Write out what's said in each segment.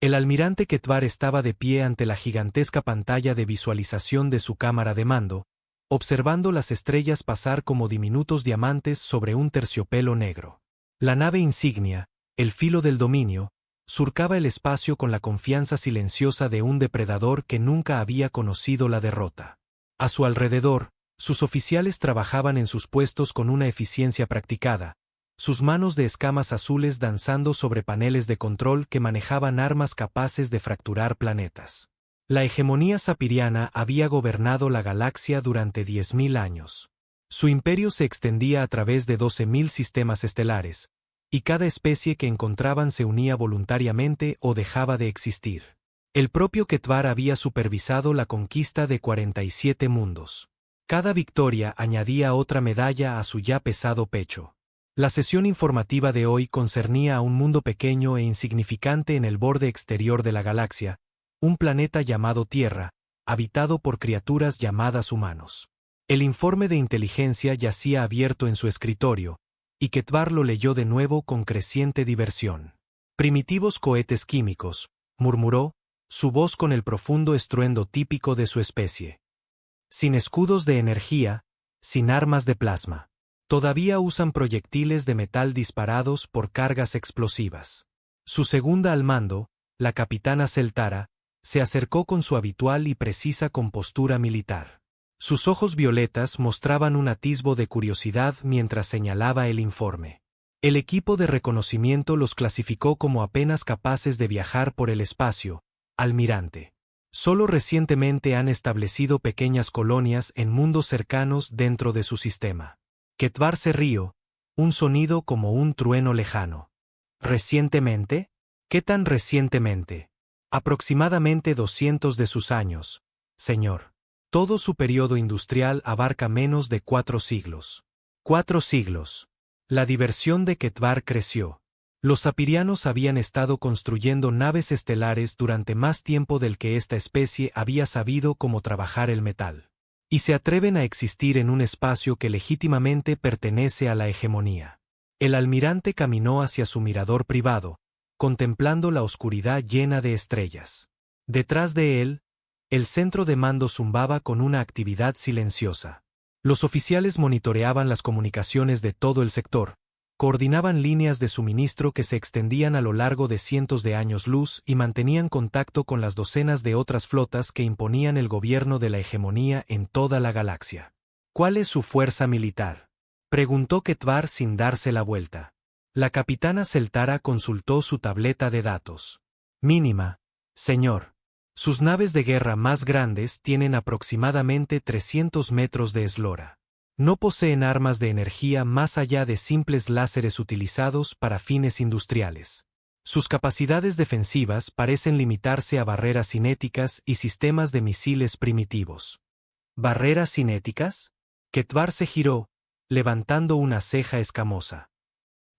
El almirante Ketvar estaba de pie ante la gigantesca pantalla de visualización de su cámara de mando, observando las estrellas pasar como diminutos diamantes sobre un terciopelo negro. La nave insignia, el Filo del Dominio, surcaba el espacio con la confianza silenciosa de un depredador que nunca había conocido la derrota. A su alrededor, sus oficiales trabajaban en sus puestos con una eficiencia practicada, sus manos de escamas azules danzando sobre paneles de control que manejaban armas capaces de fracturar planetas. La hegemonía sapiriana había gobernado la galaxia durante 10.000 años. Su imperio se extendía a través de 12.000 sistemas estelares, y cada especie que encontraban se unía voluntariamente o dejaba de existir. El propio Ketvar había supervisado la conquista de 47 mundos. Cada victoria añadía otra medalla a su ya pesado pecho. La sesión informativa de hoy concernía a un mundo pequeño e insignificante en el borde exterior de la galaxia, un planeta llamado Tierra, habitado por criaturas llamadas humanos. El informe de inteligencia yacía abierto en su escritorio, y Ketvar lo leyó de nuevo con creciente diversión. Primitivos cohetes químicos, murmuró, su voz con el profundo estruendo típico de su especie. Sin escudos de energía, sin armas de plasma. Todavía usan proyectiles de metal disparados por cargas explosivas. Su segunda al mando, la capitana Celtara, se acercó con su habitual y precisa compostura militar. Sus ojos violetas mostraban un atisbo de curiosidad mientras señalaba el informe. El equipo de reconocimiento los clasificó como apenas capaces de viajar por el espacio, almirante. Solo recientemente han establecido pequeñas colonias en mundos cercanos dentro de su sistema. Ketvar se rió, un sonido como un trueno lejano. ¿Recientemente? ¿Qué tan recientemente? Aproximadamente 200 de sus años, señor. Todo su periodo industrial abarca menos de 4 siglos. 4 siglos. La diversión de Ketvar creció. Los sapirianos habían estado construyendo naves estelares durante más tiempo del que esta especie había sabido cómo trabajar el metal. Y se atreven a existir en un espacio que legítimamente pertenece a la hegemonía. El almirante caminó hacia su mirador privado, contemplando la oscuridad llena de estrellas. Detrás de él, el centro de mando zumbaba con una actividad silenciosa. Los oficiales monitoreaban las comunicaciones de todo el sector, coordinaban líneas de suministro que se extendían a lo largo de cientos de años luz y mantenían contacto con las docenas de otras flotas que imponían el gobierno de la hegemonía en toda la galaxia. ¿Cuál es su fuerza militar?, preguntó Ketvar sin darse la vuelta. La capitana Celtara consultó su tableta de datos. Mínima, señor. Sus naves de guerra más grandes tienen aproximadamente 300 metros de eslora. No poseen armas de energía más allá de simples láseres utilizados para fines industriales. Sus capacidades defensivas parecen limitarse a barreras cinéticas y sistemas de misiles primitivos. ¿Barreras cinéticas? Ketvar se giró, levantando una ceja escamosa.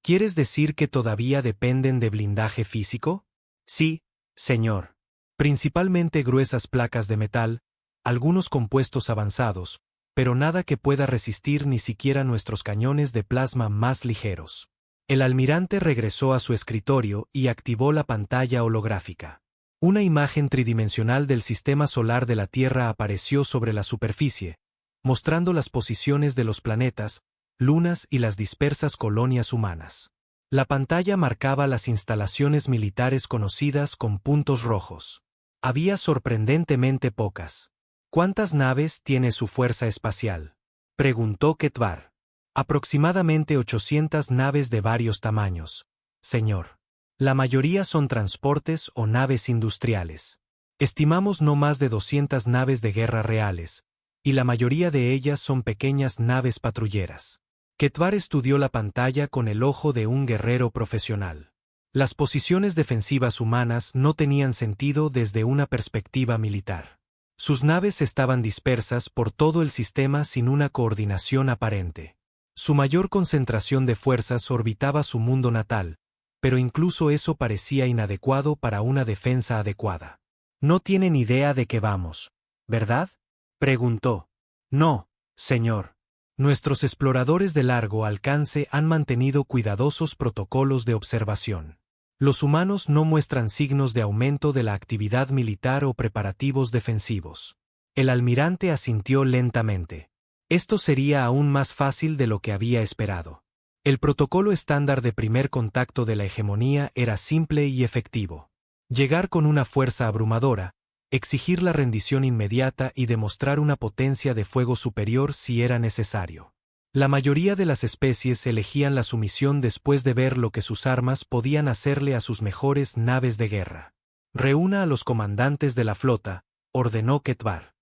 ¿Quieres decir que todavía dependen de blindaje físico? Sí, señor. Principalmente gruesas placas de metal, algunos compuestos avanzados, pero nada que pueda resistir ni siquiera nuestros cañones de plasma más ligeros. El almirante regresó a su escritorio y activó la pantalla holográfica. Una imagen tridimensional del sistema solar de la Tierra apareció sobre la superficie, mostrando las posiciones de los planetas, lunas y las dispersas colonias humanas. La pantalla marcaba las instalaciones militares conocidas con puntos rojos. Había sorprendentemente pocas. ¿Cuántas naves tiene su fuerza espacial?, preguntó Ketvar. Aproximadamente 800 naves de varios tamaños, señor. La mayoría son transportes o naves industriales. Estimamos no más de 200 naves de guerra reales, y la mayoría de ellas son pequeñas naves patrulleras. Ketvar estudió la pantalla con el ojo de un guerrero profesional. Las posiciones defensivas humanas no tenían sentido desde una perspectiva militar. Sus naves estaban dispersas por todo el sistema sin una coordinación aparente. Su mayor concentración de fuerzas orbitaba su mundo natal, pero incluso eso parecía inadecuado para una defensa adecuada. No tienen idea de qué vamos, ¿verdad?, preguntó. No, señor. Nuestros exploradores de largo alcance han mantenido cuidadosos protocolos de observación. Los humanos no muestran signos de aumento de la actividad militar o preparativos defensivos. El almirante asintió lentamente. Esto sería aún más fácil de lo que había esperado. El protocolo estándar de primer contacto de la hegemonía era simple y efectivo. Llegar con una fuerza abrumadora, exigir la rendición inmediata y demostrar una potencia de fuego superior si era necesario. La mayoría de las especies elegían la sumisión después de ver lo que sus armas podían hacerle a sus mejores naves de guerra. Reúna a los comandantes de la flota, ordenó Ketvar.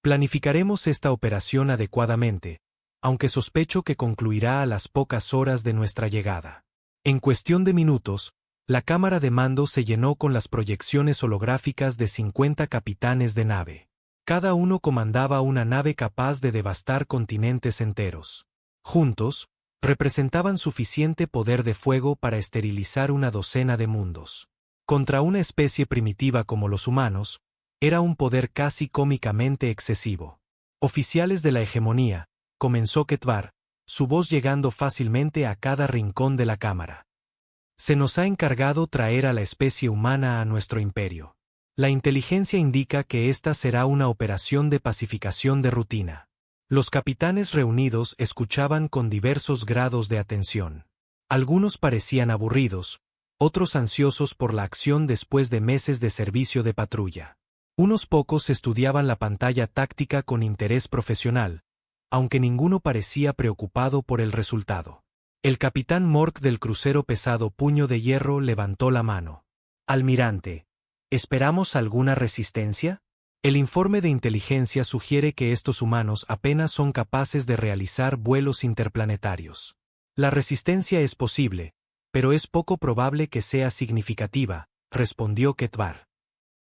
Planificaremos esta operación adecuadamente, aunque sospecho que concluirá a las pocas horas de nuestra llegada. En cuestión de minutos, la cámara de mando se llenó con las proyecciones holográficas de 50 capitanes de nave. Cada uno comandaba una nave capaz de devastar continentes enteros. Juntos, representaban suficiente poder de fuego para esterilizar una docena de mundos. Contra una especie primitiva como los humanos, era un poder casi cómicamente excesivo. Oficiales de la hegemonía, comenzó Ketvar, su voz llegando fácilmente a cada rincón de la cámara. Se nos ha encargado traer a la especie humana a nuestro imperio. La inteligencia indica que esta será una operación de pacificación de rutina. Los capitanes reunidos escuchaban con diversos grados de atención. Algunos parecían aburridos, otros ansiosos por la acción después de meses de servicio de patrulla. Unos pocos estudiaban la pantalla táctica con interés profesional, aunque ninguno parecía preocupado por el resultado. El capitán Mork del crucero pesado Puño de Hierro levantó la mano. Almirante, ¿esperamos alguna resistencia? El informe de inteligencia sugiere que estos humanos apenas son capaces de realizar vuelos interplanetarios. La resistencia es posible, pero es poco probable que sea significativa, respondió Ketvar.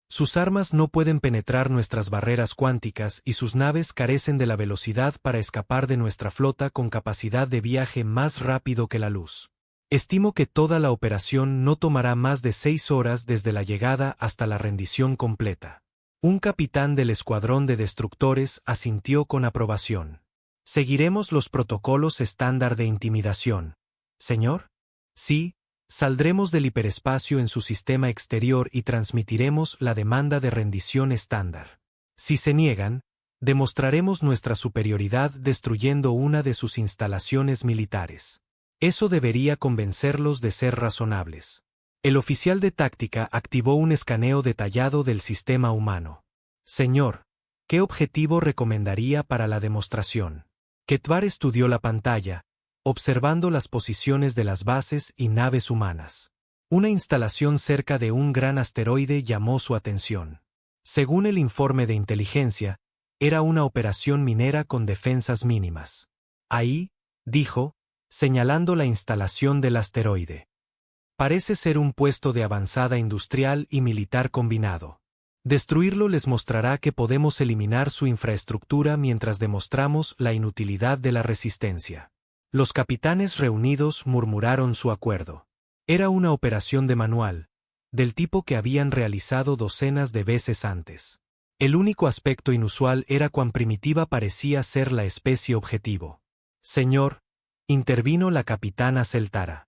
Sus armas no pueden penetrar nuestras barreras cuánticas y sus naves carecen de la velocidad para escapar de nuestra flota con capacidad de viaje más rápido que la luz. Estimo que toda la operación no tomará más de 6 horas desde la llegada hasta la rendición completa. Un capitán del escuadrón de destructores asintió con aprobación. ¿Seguiremos los protocolos estándar de intimidación, señor? Sí, saldremos del hiperespacio en su sistema exterior y transmitiremos la demanda de rendición estándar. Si se niegan, demostraremos nuestra superioridad destruyendo una de sus instalaciones militares. Eso debería convencerlos de ser razonables. El oficial de táctica activó un escaneo detallado del sistema humano. Señor, ¿qué objetivo recomendaría para la demostración? Ketvar estudió la pantalla, observando las posiciones de las bases y naves humanas. Una instalación cerca de un gran asteroide llamó su atención. Según el informe de inteligencia, era una operación minera con defensas mínimas. Ahí, dijo, señalando la instalación del asteroide. Parece ser un puesto de avanzada industrial y militar combinado. Destruirlo les mostrará que podemos eliminar su infraestructura mientras demostramos la inutilidad de la resistencia. Los capitanes reunidos murmuraron su acuerdo. Era una operación de manual, del tipo que habían realizado docenas de veces antes. El único aspecto inusual era cuán primitiva parecía ser la especie objetivo. Señor, intervino la capitana Celtara.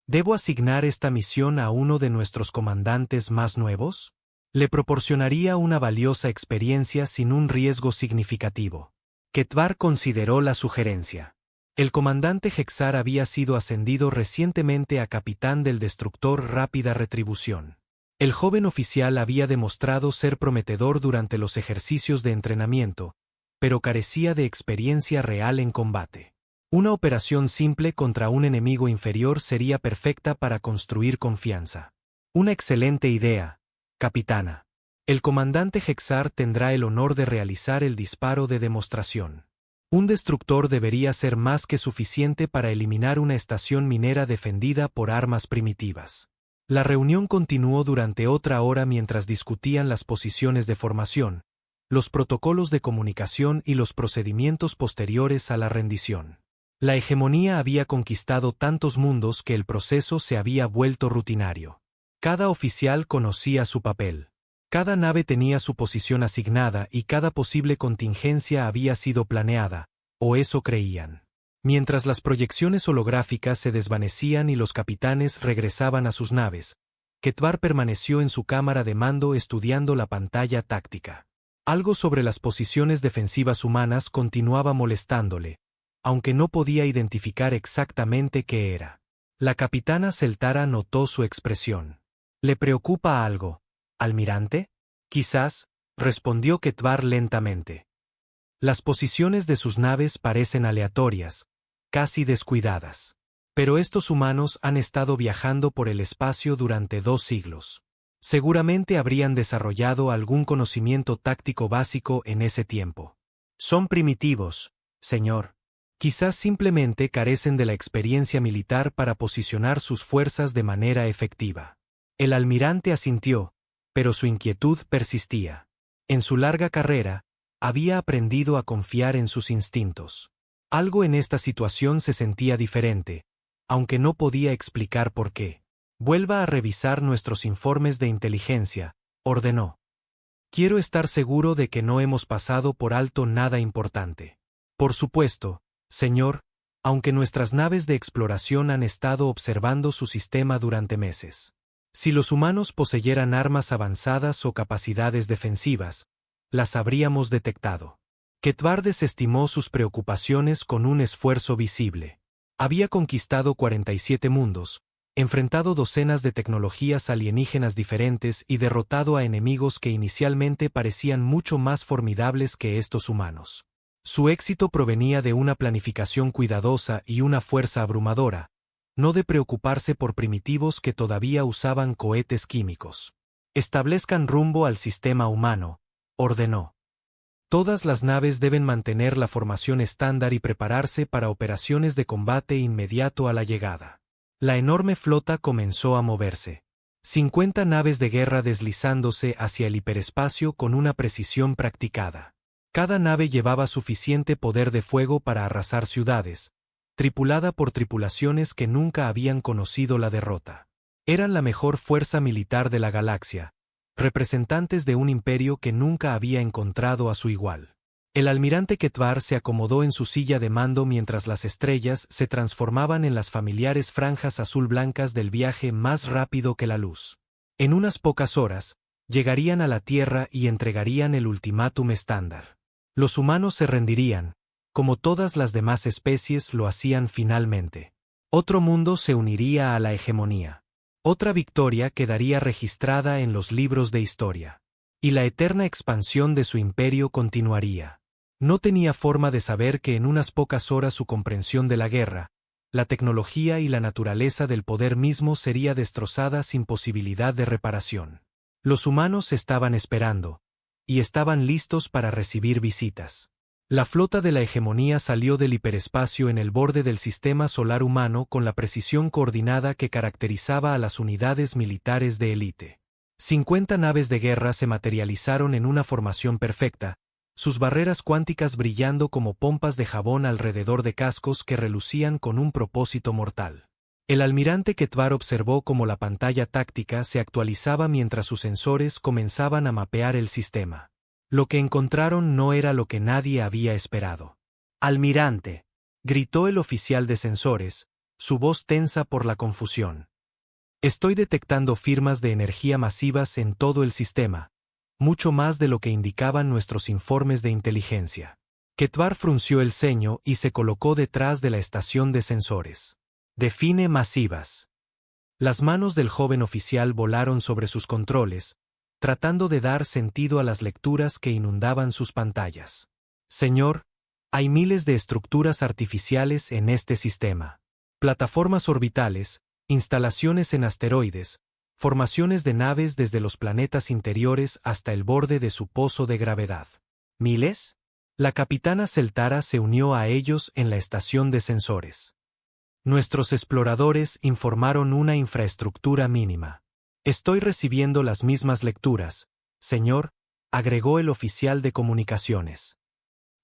¿Debo asignar esta misión a uno de nuestros comandantes más nuevos? Le proporcionaría una valiosa experiencia sin un riesgo significativo. Ketvar consideró la sugerencia. El comandante Hexar había sido ascendido recientemente a capitán del destructor Rápida Retribución. El joven oficial había demostrado ser prometedor durante los ejercicios de entrenamiento, pero carecía de experiencia real en combate. Una operación simple contra un enemigo inferior sería perfecta para construir confianza. Una excelente idea, capitana. El comandante Hexar tendrá el honor de realizar el disparo de demostración. Un destructor debería ser más que suficiente para eliminar una estación minera defendida por armas primitivas. La reunión continuó durante otra hora mientras discutían las posiciones de formación, los protocolos de comunicación y los procedimientos posteriores a la rendición. La hegemonía había conquistado tantos mundos que el proceso se había vuelto rutinario. Cada oficial conocía su papel. Cada nave tenía su posición asignada y cada posible contingencia había sido planeada, o eso creían. Mientras las proyecciones holográficas se desvanecían y los capitanes regresaban a sus naves, Ketvar permaneció en su cámara de mando estudiando la pantalla táctica. Algo sobre las posiciones defensivas humanas continuaba molestándole, aunque no podía identificar exactamente qué era. La capitana Celtara notó su expresión. ¿Le preocupa algo, almirante? Quizás, respondió Ketvar lentamente. Las posiciones de sus naves parecen aleatorias, casi descuidadas. Pero estos humanos han estado viajando por el espacio durante 2 siglos. Seguramente habrían desarrollado algún conocimiento táctico básico en ese tiempo. Son primitivos, señor. Quizás simplemente carecen de la experiencia militar para posicionar sus fuerzas de manera efectiva. El almirante asintió, pero su inquietud persistía. En su larga carrera, había aprendido a confiar en sus instintos. Algo en esta situación se sentía diferente, aunque no podía explicar por qué. Vuelva a revisar nuestros informes de inteligencia, ordenó. Quiero estar seguro de que no hemos pasado por alto nada importante. Por supuesto, señor, aunque nuestras naves de exploración han estado observando su sistema durante meses. Si los humanos poseyeran armas avanzadas o capacidades defensivas, las habríamos detectado. Ketvar desestimó sus preocupaciones con un esfuerzo visible. Había conquistado 47 mundos, enfrentado docenas de tecnologías alienígenas diferentes y derrotado a enemigos que inicialmente parecían mucho más formidables que estos humanos. Su éxito provenía de una planificación cuidadosa y una fuerza abrumadora, no de preocuparse por primitivos que todavía usaban cohetes químicos. Establezcan rumbo al sistema humano, ordenó. Todas las naves deben mantener la formación estándar y prepararse para operaciones de combate inmediato a la llegada. La enorme flota comenzó a moverse. 50 naves de guerra deslizándose hacia el hiperespacio con una precisión practicada. Cada nave llevaba suficiente poder de fuego para arrasar ciudades, tripulada por tripulaciones que nunca habían conocido la derrota. Eran la mejor fuerza militar de la galaxia, representantes de un imperio que nunca había encontrado a su igual. El almirante Ketvar se acomodó en su silla de mando mientras las estrellas se transformaban en las familiares franjas azul-blancas del viaje más rápido que la luz. En unas pocas horas, llegarían a la Tierra y entregarían el ultimátum estándar. Los humanos se rendirían, como todas las demás especies lo hacían finalmente. Otro mundo se uniría a la hegemonía. Otra victoria quedaría registrada en los libros de historia. Y la eterna expansión de su imperio continuaría. No tenía forma de saber que en unas pocas horas su comprensión de la guerra, la tecnología y la naturaleza del poder mismo sería destrozada sin posibilidad de reparación. Los humanos estaban esperando, y estaban listos para recibir visitas. La flota de la hegemonía salió del hiperespacio en el borde del sistema solar humano con la precisión coordinada que caracterizaba a las unidades militares de élite. 50 naves de guerra se materializaron en una formación perfecta, sus barreras cuánticas brillando como pompas de jabón alrededor de cascos que relucían con un propósito mortal. El almirante Ketvar observó cómo la pantalla táctica se actualizaba mientras sus sensores comenzaban a mapear el sistema. Lo que encontraron no era lo que nadie había esperado. «Almirante», gritó el oficial de sensores, su voz tensa por la confusión. «Estoy detectando firmas de energía masivas en todo el sistema, mucho más de lo que indicaban nuestros informes de inteligencia». Ketvar frunció el ceño y se colocó detrás de la estación de sensores. «Define masivas». Las manos del joven oficial volaron sobre sus controles, tratando de dar sentido a las lecturas que inundaban sus pantallas. «Señor, hay miles de estructuras artificiales en este sistema. Plataformas orbitales, instalaciones en asteroides, formaciones de naves desde los planetas interiores hasta el borde de su pozo de gravedad». ¿Miles? La capitana Celtara se unió a ellos en la estación de sensores. Nuestros exploradores informaron una infraestructura mínima. «Estoy recibiendo las mismas lecturas, señor», agregó el oficial de comunicaciones.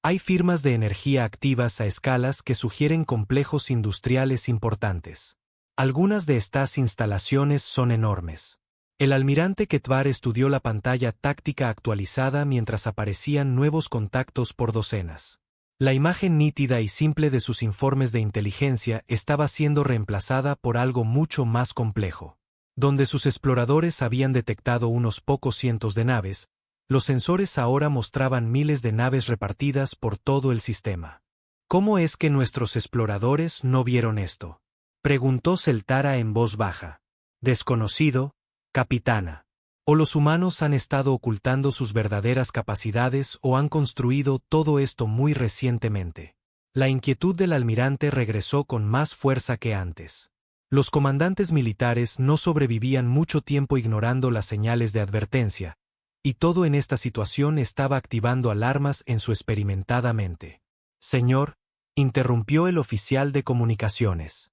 «Hay firmas de energía activas a escalas que sugieren complejos industriales importantes. Algunas de estas instalaciones son enormes». El almirante Ketvar estudió la pantalla táctica actualizada mientras aparecían nuevos contactos por docenas. La imagen nítida y simple de sus informes de inteligencia estaba siendo reemplazada por algo mucho más complejo. Donde sus exploradores habían detectado unos pocos cientos de naves, los sensores ahora mostraban miles de naves repartidas por todo el sistema. ¿Cómo es que nuestros exploradores no vieron esto?, preguntó Zeltara en voz baja. Desconocido, capitana. O los humanos han estado ocultando sus verdaderas capacidades o han construido todo esto muy recientemente. La inquietud del almirante regresó con más fuerza que antes. Los comandantes militares no sobrevivían mucho tiempo ignorando las señales de advertencia, y todo en esta situación estaba activando alarmas en su experimentada mente. Señor, interrumpió el oficial de comunicaciones.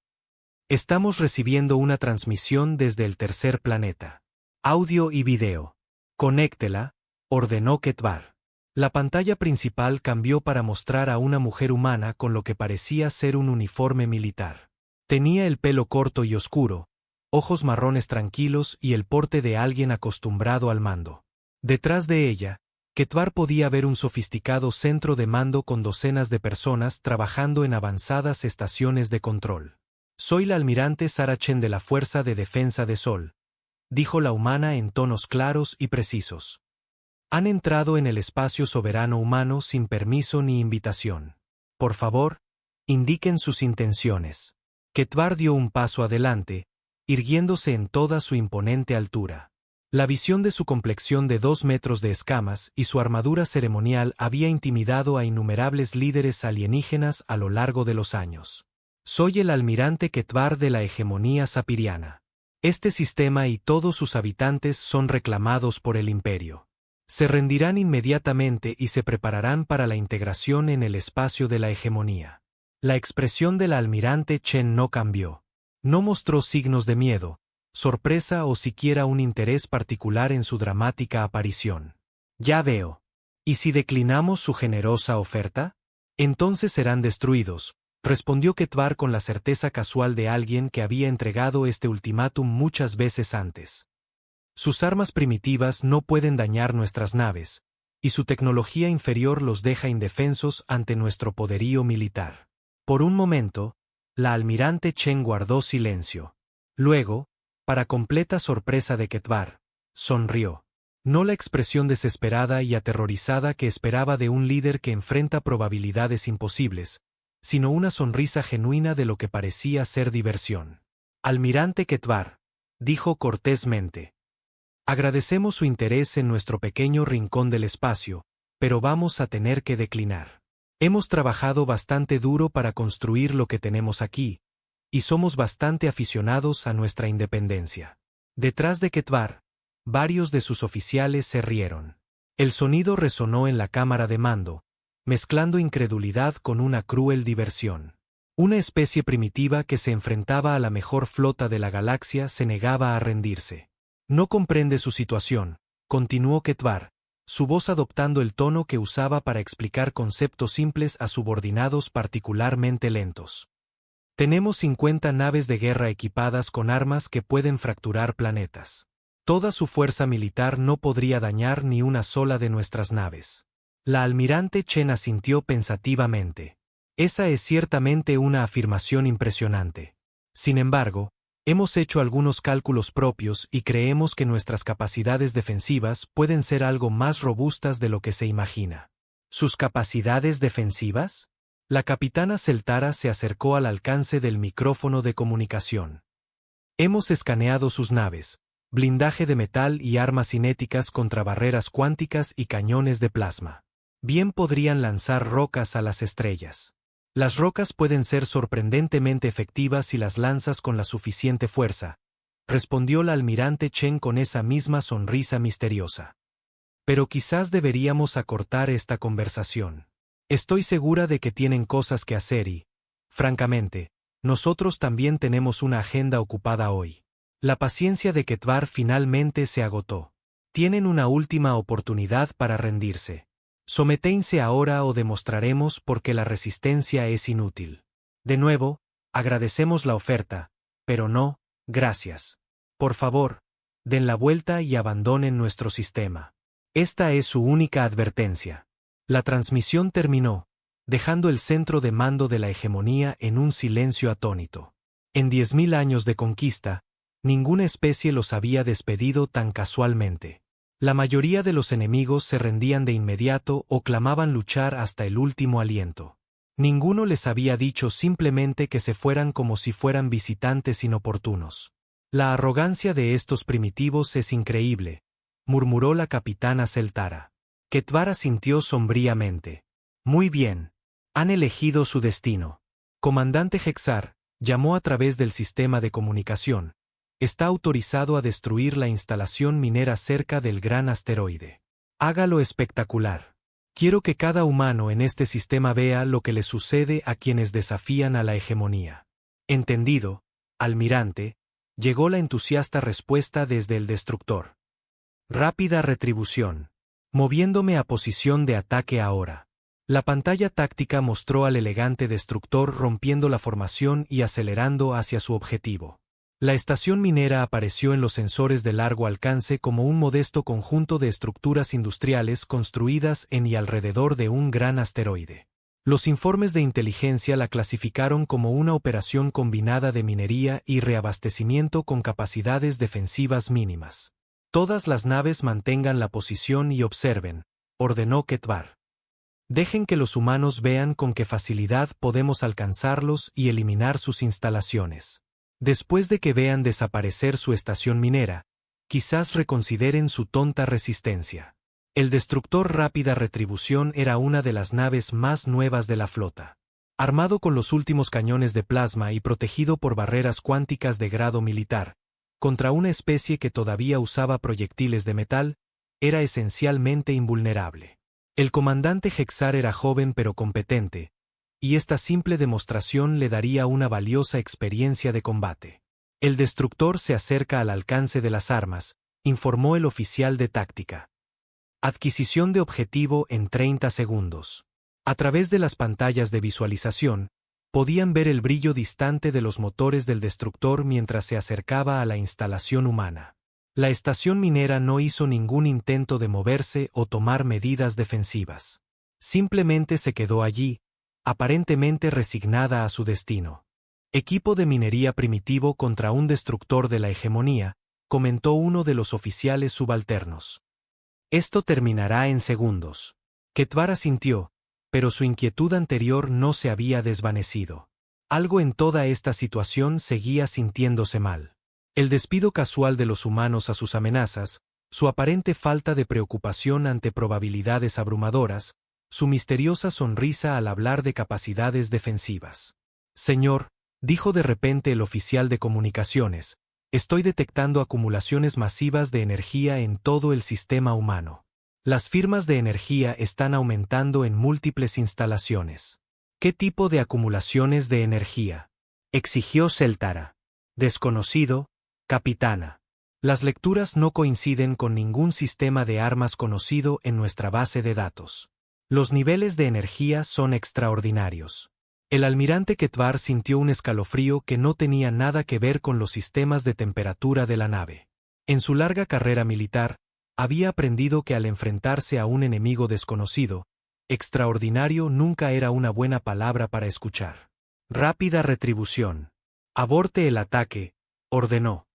Estamos recibiendo una transmisión desde el tercer planeta. Audio y video. Conéctela, ordenó Ketvar. La pantalla principal cambió para mostrar a una mujer humana con lo que parecía ser un uniforme militar. Tenía el pelo corto y oscuro, ojos marrones tranquilos y el porte de alguien acostumbrado al mando. Detrás de ella, Ketvar podía ver un sofisticado centro de mando con docenas de personas trabajando en avanzadas estaciones de control. Soy la almirante Sara Chen de la Fuerza de Defensa de Sol, dijo la humana en tonos claros y precisos. Han entrado en el espacio soberano humano sin permiso ni invitación. Por favor, indiquen sus intenciones. Ketvar dio un paso adelante, irguiéndose en toda su imponente altura. La visión de su complexión de 2 metros de escamas y su armadura ceremonial había intimidado a innumerables líderes alienígenas a lo largo de los años. Soy el almirante Ketvar de la hegemonía sapiriana. Este sistema y todos sus habitantes son reclamados por el imperio. Se rendirán inmediatamente y se prepararán para la integración en el espacio de la hegemonía. La expresión del almirante Chen no cambió. No mostró signos de miedo, sorpresa o siquiera un interés particular en su dramática aparición. Ya veo. ¿Y si declinamos su generosa oferta? Entonces serán destruidos, respondió Ketvar con la certeza casual de alguien que había entregado este ultimátum muchas veces antes. Sus armas primitivas no pueden dañar nuestras naves, y su tecnología inferior los deja indefensos ante nuestro poderío militar. Por un momento, la almirante Chen guardó silencio. Luego, para completa sorpresa de Ketvar, sonrió. No la expresión desesperada y aterrorizada que esperaba de un líder que enfrenta probabilidades imposibles, sino una sonrisa genuina de lo que parecía ser diversión. Almirante Ketvar, dijo cortésmente. Agradecemos su interés en nuestro pequeño rincón del espacio, pero vamos a tener que declinar. Hemos trabajado bastante duro para construir lo que tenemos aquí, y somos bastante aficionados a nuestra independencia. Detrás de Ketvar, varios de sus oficiales se rieron. El sonido resonó en la cámara de mando, mezclando incredulidad con una cruel diversión. Una especie primitiva que se enfrentaba a la mejor flota de la galaxia se negaba a rendirse. No comprende su situación, continuó Ketvar, su voz adoptando el tono que usaba para explicar conceptos simples a subordinados particularmente lentos. Tenemos 50 naves de guerra equipadas con armas que pueden fracturar planetas. Toda su fuerza militar no podría dañar ni una sola de nuestras naves. La almirante Chen asintió pensativamente. Esa es ciertamente una afirmación impresionante. Sin embargo, hemos hecho algunos cálculos propios y creemos que nuestras capacidades defensivas pueden ser algo más robustas de lo que se imagina. ¿Sus capacidades defensivas? La capitana Zeltara se acercó al alcance del micrófono de comunicación. Hemos escaneado sus naves, blindaje de metal y armas cinéticas contra barreras cuánticas y cañones de plasma. Bien podrían lanzar rocas a las estrellas. Las rocas pueden ser sorprendentemente efectivas si las lanzas con la suficiente fuerza, respondió la almirante Chen con esa misma sonrisa misteriosa. Pero quizás deberíamos acortar esta conversación. Estoy segura de que tienen cosas que hacer y, francamente, nosotros también tenemos una agenda ocupada hoy. La paciencia de Ketvar finalmente se agotó. Tienen una última oportunidad para rendirse. Someténse ahora o demostraremos por qué la resistencia es inútil. De nuevo, agradecemos la oferta, pero no, gracias. Por favor, den la vuelta y abandonen nuestro sistema. Esta es su única advertencia. La transmisión terminó, dejando el centro de mando de la hegemonía en un silencio atónito. En 10.000 años de conquista, ninguna especie los había despedido tan casualmente. La mayoría de los enemigos se rendían de inmediato o clamaban luchar hasta el último aliento. Ninguno les había dicho simplemente que se fueran como si fueran visitantes inoportunos. La arrogancia de estos primitivos es increíble, murmuró la capitana Zeltara. Ketvar asintió sombríamente. Muy bien. Han elegido su destino. Comandante Hexar, llamó a través del sistema de comunicación. Está autorizado a destruir la instalación minera cerca del gran asteroide. Hágalo espectacular. Quiero que cada humano en este sistema vea lo que le sucede a quienes desafían a la hegemonía. Entendido, almirante, llegó la entusiasta respuesta desde el destructor. Rápida retribución. Moviéndome a posición de ataque ahora. La pantalla táctica mostró al elegante destructor rompiendo la formación y acelerando hacia su objetivo. La estación minera apareció en los sensores de largo alcance como un modesto conjunto de estructuras industriales construidas en y alrededor de un gran asteroide. Los informes de inteligencia la clasificaron como una operación combinada de minería y reabastecimiento con capacidades defensivas mínimas. Todas las naves mantengan la posición y observen, ordenó Ketvar. Dejen que los humanos vean con qué facilidad podemos alcanzarlos y eliminar sus instalaciones. Después de que vean desaparecer su estación minera, quizás reconsideren su tonta resistencia. El destructor Rápida Retribución era una de las naves más nuevas de la flota. Armado con los últimos cañones de plasma y protegido por barreras cuánticas de grado militar, contra una especie que todavía usaba proyectiles de metal, era esencialmente invulnerable. El comandante Hexar era joven pero competente, y esta simple demostración le daría una valiosa experiencia de combate. El destructor se acerca al alcance de las armas, informó el oficial de táctica. Adquisición de objetivo en 30 segundos. A través de las pantallas de visualización, podían ver el brillo distante de los motores del destructor mientras se acercaba a la instalación humana. La estación minera no hizo ningún intento de moverse o tomar medidas defensivas. Simplemente se quedó allí, aparentemente resignada a su destino. Equipo de minería primitivo contra un destructor de la hegemonía, comentó uno de los oficiales subalternos. Esto terminará en segundos. Ketvar asintió, pero su inquietud anterior no se había desvanecido. Algo en toda esta situación seguía sintiéndose mal. El despido casual de los humanos a sus amenazas, su aparente falta de preocupación ante probabilidades abrumadoras, su misteriosa sonrisa al hablar de capacidades defensivas. Señor, dijo de repente el oficial de comunicaciones, estoy detectando acumulaciones masivas de energía en todo el sistema humano. Las firmas de energía están aumentando en múltiples instalaciones. ¿Qué tipo de acumulaciones de energía?, exigió Zeltara. Desconocido, capitana. Las lecturas no coinciden con ningún sistema de armas conocido en nuestra base de datos. Los niveles de energía son extraordinarios. El almirante Ketvar sintió un escalofrío que no tenía nada que ver con los sistemas de temperatura de la nave. En su larga carrera militar, había aprendido que al enfrentarse a un enemigo desconocido, extraordinario nunca era una buena palabra para escuchar. Rápida retribución. Aborte el ataque, ordenó.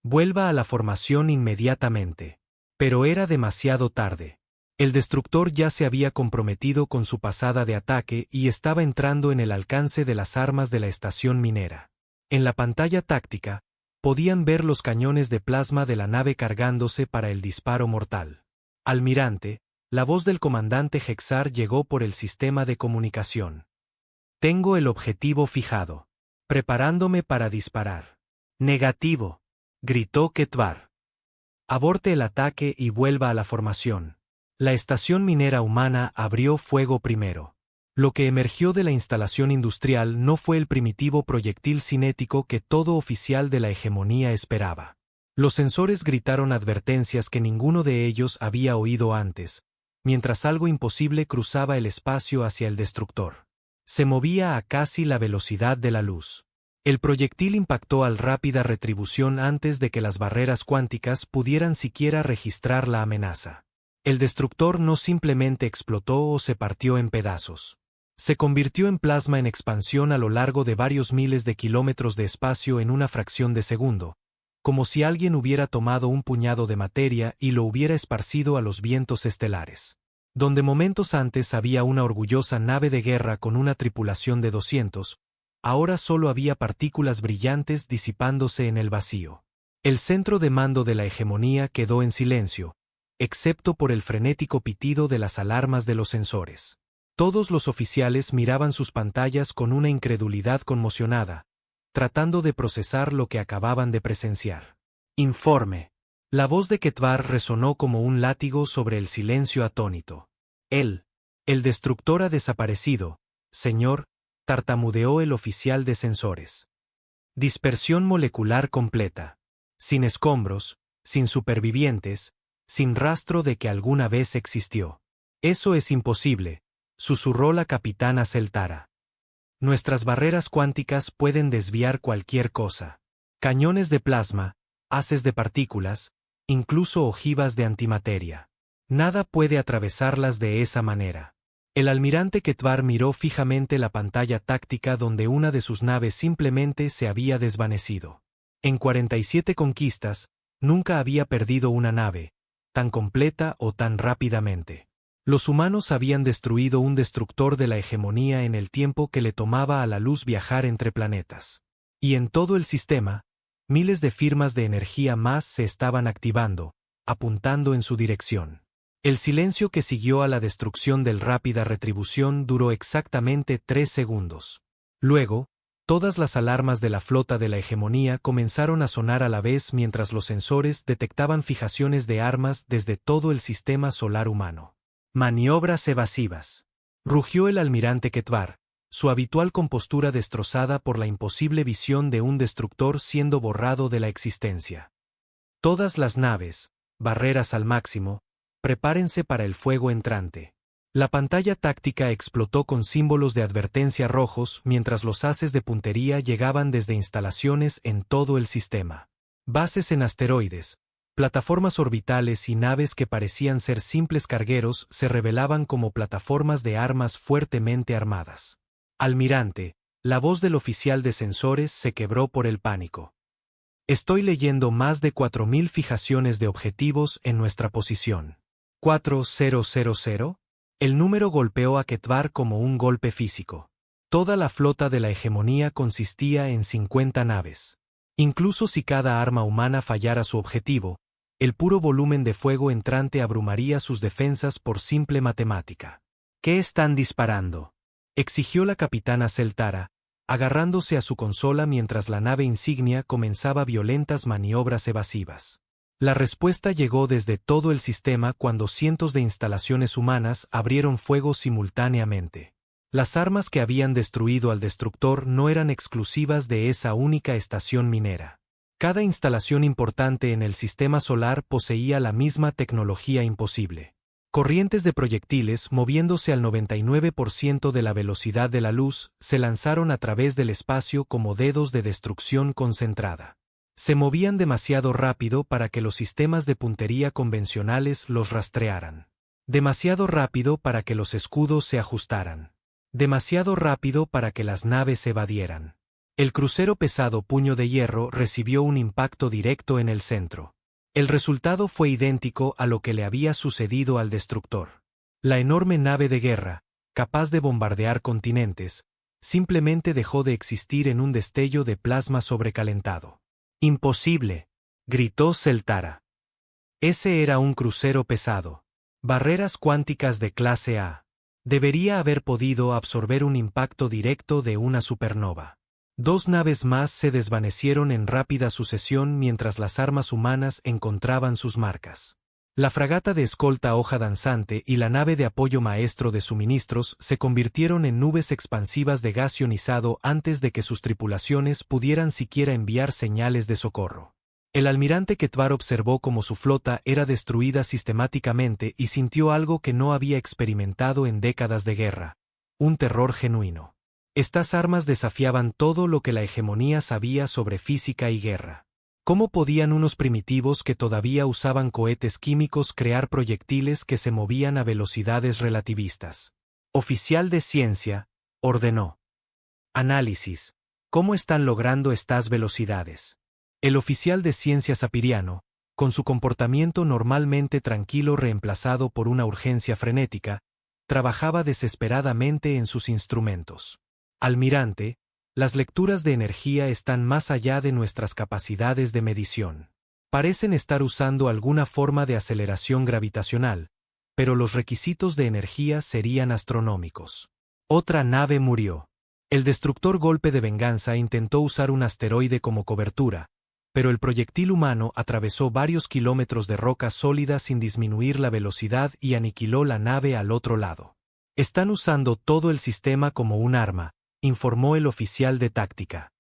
Vuelva a la formación inmediatamente. Pero era demasiado tarde. El destructor ya se había comprometido con su pasada de ataque y estaba entrando en el alcance de las armas de la estación minera. En la pantalla táctica, podían ver los cañones de plasma de la nave cargándose para el disparo mortal. Almirante, la voz del comandante Hexar llegó por el sistema de comunicación. Tengo el objetivo fijado. Preparándome para disparar. Negativo, gritó Ketvar. Aborte el ataque y vuelva a la formación. La estación minera humana abrió fuego primero. Lo que emergió de la instalación industrial no fue el primitivo proyectil cinético que todo oficial de la hegemonía esperaba. Los sensores gritaron advertencias que ninguno de ellos había oído antes, mientras algo imposible cruzaba el espacio hacia el destructor. Se movía a casi la velocidad de la luz. El proyectil impactó al Rápida Retribución antes de que las barreras cuánticas pudieran siquiera registrar la amenaza. El destructor no simplemente explotó o se partió en pedazos. Se convirtió en plasma en expansión a lo largo de varios miles de kilómetros de espacio en una fracción de segundo, como si alguien hubiera tomado un puñado de materia y lo hubiera esparcido a los vientos estelares. Donde momentos antes había una orgullosa nave de guerra con una tripulación de 200, ahora solo había partículas brillantes disipándose en el vacío. El centro de mando de la hegemonía quedó en silencio, excepto por el frenético pitido de las alarmas de los sensores. Todos los oficiales miraban sus pantallas con una incredulidad conmocionada, tratando de procesar lo que acababan de presenciar. Informe. La voz de Ketvar resonó como un látigo sobre el silencio atónito. El destructor ha desaparecido, señor, tartamudeó el oficial de sensores. Dispersión molecular completa. Sin escombros, sin supervivientes, sin rastro de que alguna vez existió. Eso es imposible, susurró la capitana Celtara. Nuestras barreras cuánticas pueden desviar cualquier cosa. Cañones de plasma, haces de partículas, incluso ojivas de antimateria. Nada puede atravesarlas de esa manera. El almirante Ketvar miró fijamente la pantalla táctica donde una de sus naves simplemente se había desvanecido. En 47 conquistas, nunca había perdido una nave, tan completa o tan rápidamente. Los humanos habían destruido un destructor de la hegemonía en el tiempo que le tomaba a la luz viajar entre planetas. Y en todo el sistema, miles de firmas de energía más se estaban activando, apuntando en su dirección. El silencio que siguió a la destrucción del Rápida Retribución duró exactamente 3 segundos. Luego, todas las alarmas de la flota de la hegemonía comenzaron a sonar a la vez mientras los sensores detectaban fijaciones de armas desde todo el sistema solar humano. Maniobras evasivas. Rugió el almirante Ketvar, su habitual compostura destrozada por la imposible visión de un destructor siendo borrado de la existencia. Todas las naves, barreras al máximo, prepárense para el fuego entrante. La pantalla táctica explotó con símbolos de advertencia rojos mientras los haces de puntería llegaban desde instalaciones en todo el sistema. Bases en asteroides, plataformas orbitales y naves que parecían ser simples cargueros se revelaban como plataformas de armas fuertemente armadas. Almirante, la voz del oficial de sensores se quebró por el pánico. Estoy leyendo más de 4000 fijaciones de objetivos en nuestra posición. 4000. El número golpeó a Ketvar como un golpe físico. Toda la flota de la hegemonía consistía en 50 naves. Incluso si cada arma humana fallara su objetivo, el puro volumen de fuego entrante abrumaría sus defensas por simple matemática. ¿Qué están disparando?, exigió la capitana Celtara, agarrándose a su consola mientras la nave insignia comenzaba violentas maniobras evasivas. La respuesta llegó desde todo el sistema cuando cientos de instalaciones humanas abrieron fuego simultáneamente. Las armas que habían destruido al destructor no eran exclusivas de esa única estación minera. Cada instalación importante en el sistema solar poseía la misma tecnología imposible. Corrientes de proyectiles moviéndose al 99% de la velocidad de la luz se lanzaron a través del espacio como dedos de destrucción concentrada. Se movían demasiado rápido para que los sistemas de puntería convencionales los rastrearan. Demasiado rápido para que los escudos se ajustaran. Demasiado rápido para que las naves evadieran. El crucero pesado Puño de Hierro recibió un impacto directo en el centro. El resultado fue idéntico a lo que le había sucedido al destructor. La enorme nave de guerra, capaz de bombardear continentes, simplemente dejó de existir en un destello de plasma sobrecalentado. «Imposible», gritó Celtara. Ese era un crucero pesado. Barreras cuánticas de clase A. Debería haber podido absorber un impacto directo de una supernova. 2 naves más se desvanecieron en rápida sucesión mientras las armas humanas encontraban sus marcas. La fragata de escolta Hoja Danzante y la nave de apoyo maestro de suministros se convirtieron en nubes expansivas de gas ionizado antes de que sus tripulaciones pudieran siquiera enviar señales de socorro. El almirante Ketvar observó cómo su flota era destruida sistemáticamente y sintió algo que no había experimentado en décadas de guerra: un terror genuino. Estas armas desafiaban todo lo que la hegemonía sabía sobre física y guerra. ¿Cómo podían unos primitivos que todavía usaban cohetes químicos crear proyectiles que se movían a velocidades relativistas? Oficial de ciencia, ordenó. Análisis. ¿Cómo están logrando estas velocidades? El oficial de ciencia sapiriano, con su comportamiento normalmente tranquilo reemplazado por una urgencia frenética, trabajaba desesperadamente en sus instrumentos. Almirante, las lecturas de energía están más allá de nuestras capacidades de medición. Parecen estar usando alguna forma de aceleración gravitacional, pero los requisitos de energía serían astronómicos. Otra nave murió. El destructor Golpe de Venganza intentó usar un asteroide como cobertura, pero el proyectil humano atravesó varios kilómetros de roca sólida sin disminuir la velocidad y aniquiló la nave al otro lado. Están usando todo el sistema como un arma, informó el oficial de táctica.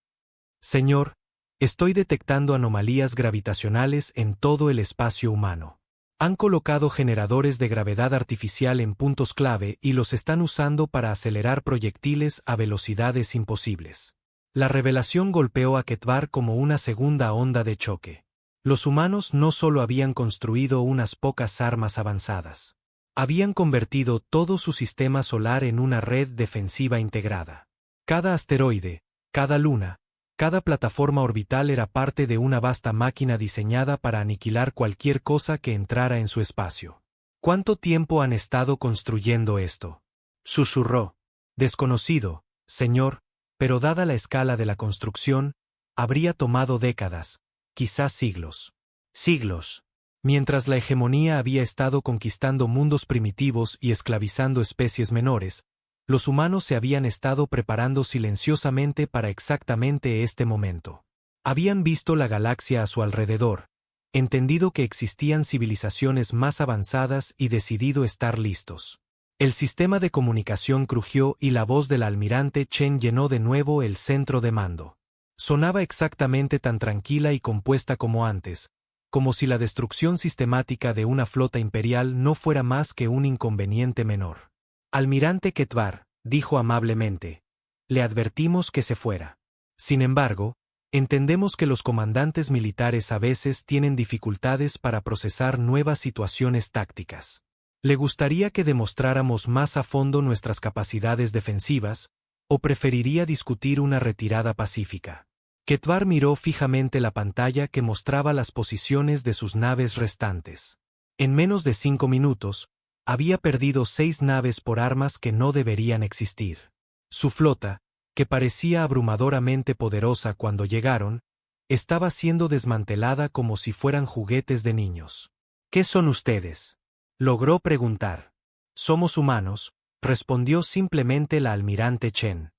Señor, estoy detectando anomalías gravitacionales en todo el espacio humano. Han colocado generadores de gravedad artificial en puntos clave y los están usando para acelerar proyectiles a velocidades imposibles. La revelación golpeó a Ketvar como una segunda onda de choque. Los humanos no solo habían construido unas pocas armas avanzadas. Habían convertido todo su sistema solar en una red defensiva integrada. Cada asteroide, cada luna, cada plataforma orbital era parte de una vasta máquina diseñada para aniquilar cualquier cosa que entrara en su espacio. ¿Cuánto tiempo han estado construyendo esto? Susurró. Desconocido, señor, pero dada la escala de la construcción, habría tomado décadas, quizás siglos. Siglos. Mientras la hegemonía había estado conquistando mundos primitivos y esclavizando especies menores, los humanos se habían estado preparando silenciosamente para exactamente este momento. Habían visto la galaxia a su alrededor, entendido que existían civilizaciones más avanzadas y decidido estar listos. El sistema de comunicación crujió y la voz del almirante Chen llenó de nuevo el centro de mando. Sonaba exactamente tan tranquila y compuesta como antes, como si la destrucción sistemática de una flota imperial no fuera más que un inconveniente menor. Almirante Ketvar, dijo amablemente, le advertimos que se fuera. Sin embargo, entendemos que los comandantes militares a veces tienen dificultades para procesar nuevas situaciones tácticas. ¿Le gustaría que demostráramos más a fondo nuestras capacidades defensivas, o preferiría discutir una retirada pacífica? Ketvar miró fijamente la pantalla que mostraba las posiciones de sus naves restantes. En menos de 5 minutos, había perdido 6 naves por armas que no deberían existir. Su flota, que parecía abrumadoramente poderosa cuando llegaron, estaba siendo desmantelada como si fueran juguetes de niños. ¿Qué son ustedes?, logró preguntar. Somos humanos, respondió simplemente la almirante Chen.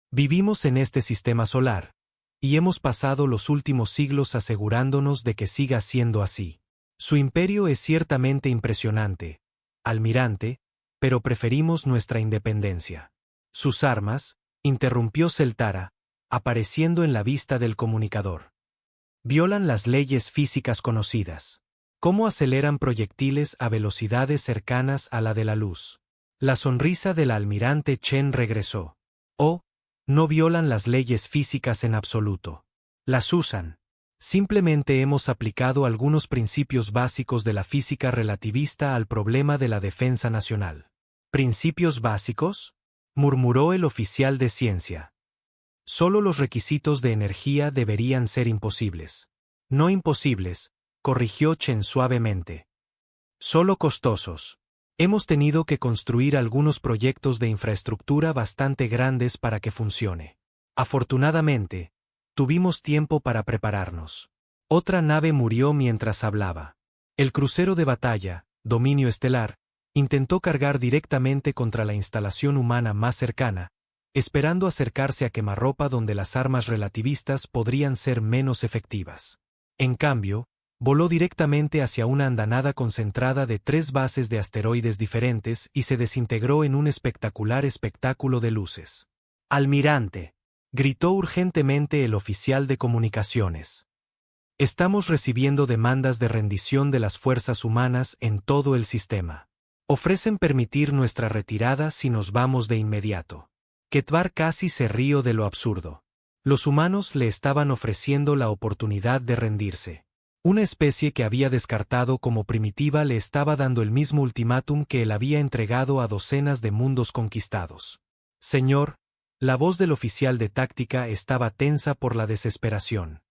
Vivimos en este sistema solar, y hemos pasado los últimos siglos asegurándonos de que siga siendo así. Su imperio es ciertamente impresionante, almirante, pero preferimos nuestra independencia. Sus armas, interrumpió Celtara, apareciendo en la vista del comunicador. Violan las leyes físicas conocidas. ¿Cómo aceleran proyectiles a velocidades cercanas a la de la luz? La sonrisa del almirante Chen regresó. Oh, no violan las leyes físicas en absoluto. Las usan. Simplemente hemos aplicado algunos principios básicos de la física relativista al problema de la defensa nacional. ¿Principios básicos?, murmuró el oficial de ciencia. Solo los requisitos de energía deberían ser imposibles. No imposibles, corrigió Chen suavemente. Solo costosos. Hemos tenido que construir algunos proyectos de infraestructura bastante grandes para que funcione. Afortunadamente, tuvimos tiempo para prepararnos. Otra nave murió mientras hablaba. El crucero de batalla, Dominio Estelar, intentó cargar directamente contra la instalación humana más cercana, esperando acercarse a quemarropa donde las armas relativistas podrían ser menos efectivas. En cambio, voló directamente hacia una andanada concentrada de 3 bases de asteroides diferentes y se desintegró en un espectacular espectáculo de luces. «Almirante», gritó urgentemente el oficial de comunicaciones. «Estamos recibiendo demandas de rendición de las fuerzas humanas en todo el sistema. Ofrecen permitir nuestra retirada si nos vamos de inmediato». Ketvar casi se rió de lo absurdo. Los humanos le estaban ofreciendo la oportunidad de rendirse. Una especie que había descartado como primitiva le estaba dando el mismo ultimátum que él había entregado a docenas de mundos conquistados. «Señor», La voz del oficial de táctica estaba tensa por la desesperación.